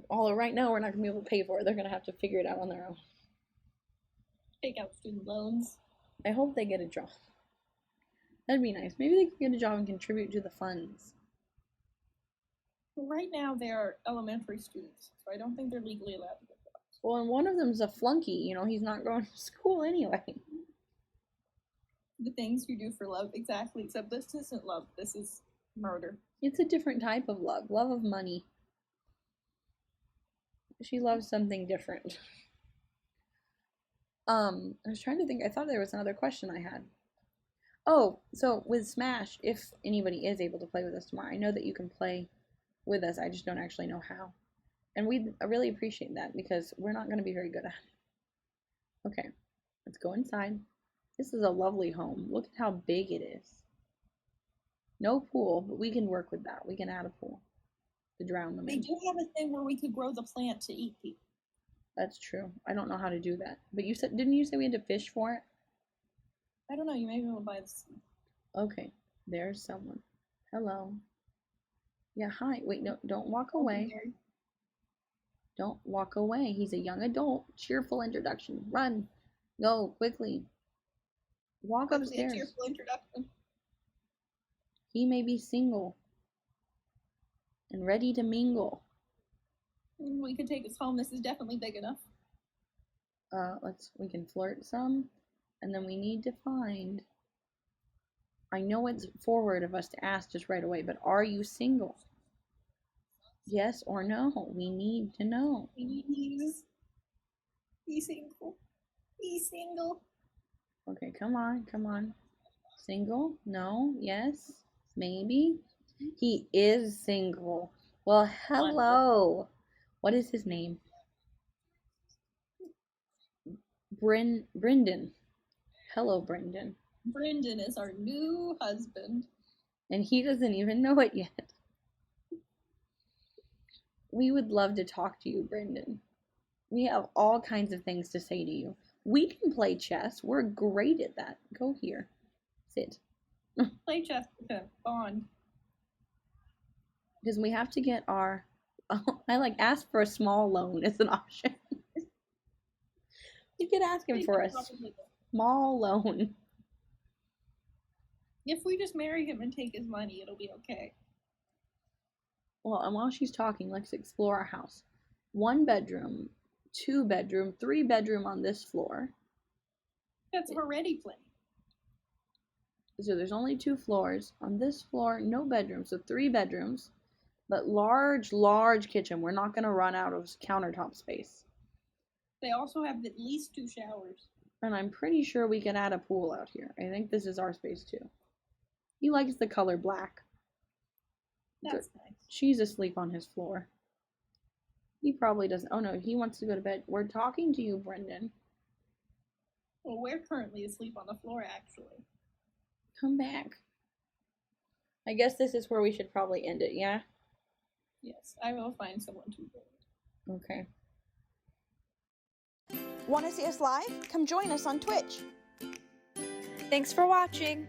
Speaker 1: Although right now we're not going to be able to pay for it. They're going to have to figure it out on their own.
Speaker 2: Take out student loans.
Speaker 1: I hope they get a job. That'd be nice. Maybe they can get a job and contribute to the funds.
Speaker 2: Right now they're elementary students, so I don't think they're legally allowed to get jobs.
Speaker 1: Well, and one of them's a flunky. He's not going to school anyway.
Speaker 2: the things you do for love, exactly, except this isn't love, this is murder.
Speaker 1: It's a different type of love. Love of money. She loves something different. I was trying to think. I thought there was another question I had. Oh, so with Smash, if anybody is able to play with us tomorrow, I know that you can play with us. I just don't actually know how. And we really appreciate that because we're not going to be very good at it. Okay, let's go inside. This is a lovely home. Look at how big it is. No pool, but we can work with that. We can add a pool to drown them
Speaker 2: They
Speaker 1: in.
Speaker 2: do have a thing where we could grow the plant to eat people.
Speaker 1: That's true. I don't know how to do that. But you said, didn't you say we had to fish for it?
Speaker 2: I don't know, you may be able to buy the seed.
Speaker 1: Okay, there's someone. Hello. Yeah, hi. Wait, no, don't walk away. Don't walk away. He's a young adult. Cheerful introduction. Run. Go, quickly. Walk upstairs.
Speaker 2: A cheerful introduction.
Speaker 1: He may be single and ready to mingle.
Speaker 2: We could take us home. This is definitely big enough.
Speaker 1: We can flirt some, and then we need to find. I know it's forward of us to ask just right away, but are you single? Yes or no? We need to know.
Speaker 2: Please. Be single. Be single.
Speaker 1: Okay, come on, come on. Single? No? Yes? Maybe? He is single. Well, hello. What is his name? Brendan. Hello, Brendan.
Speaker 2: Brendan is our new husband.
Speaker 1: And he doesn't even know it yet. We would love to talk to you, Brendan. We have all kinds of things to say to you. We can play chess. We're great at that. Go here. Sit.
Speaker 2: Play chess with him. Bond.
Speaker 1: Because we have to get our... I ask for a small loan as an option. You could ask him for a small loan.
Speaker 2: If we just marry him and take his money, it'll be okay.
Speaker 1: Well, and while she's talking, let's explore our house. 1 bedroom, 2 bedroom, 3 bedroom on this floor.
Speaker 2: That's already plenty.
Speaker 1: So there's only 2 floors. On this floor, no bedrooms, so 3 bedrooms. But large, large kitchen. We're not going to run out of countertop space.
Speaker 2: They also have at least 2 showers.
Speaker 1: And I'm pretty sure we can add a pool out here. I think this is our space too. He likes the color black.
Speaker 2: That's nice.
Speaker 1: She's asleep on his floor. He probably doesn't. Oh no, he wants to go to bed. We're talking to you, Brendan.
Speaker 2: Well, we're currently asleep on the floor, actually.
Speaker 1: Come back. I guess this is where we should probably end it, yeah?
Speaker 2: Yes, I will find someone to do it.
Speaker 1: Okay.
Speaker 3: Want to see us live? Come join us on Twitch.
Speaker 4: Thanks for watching!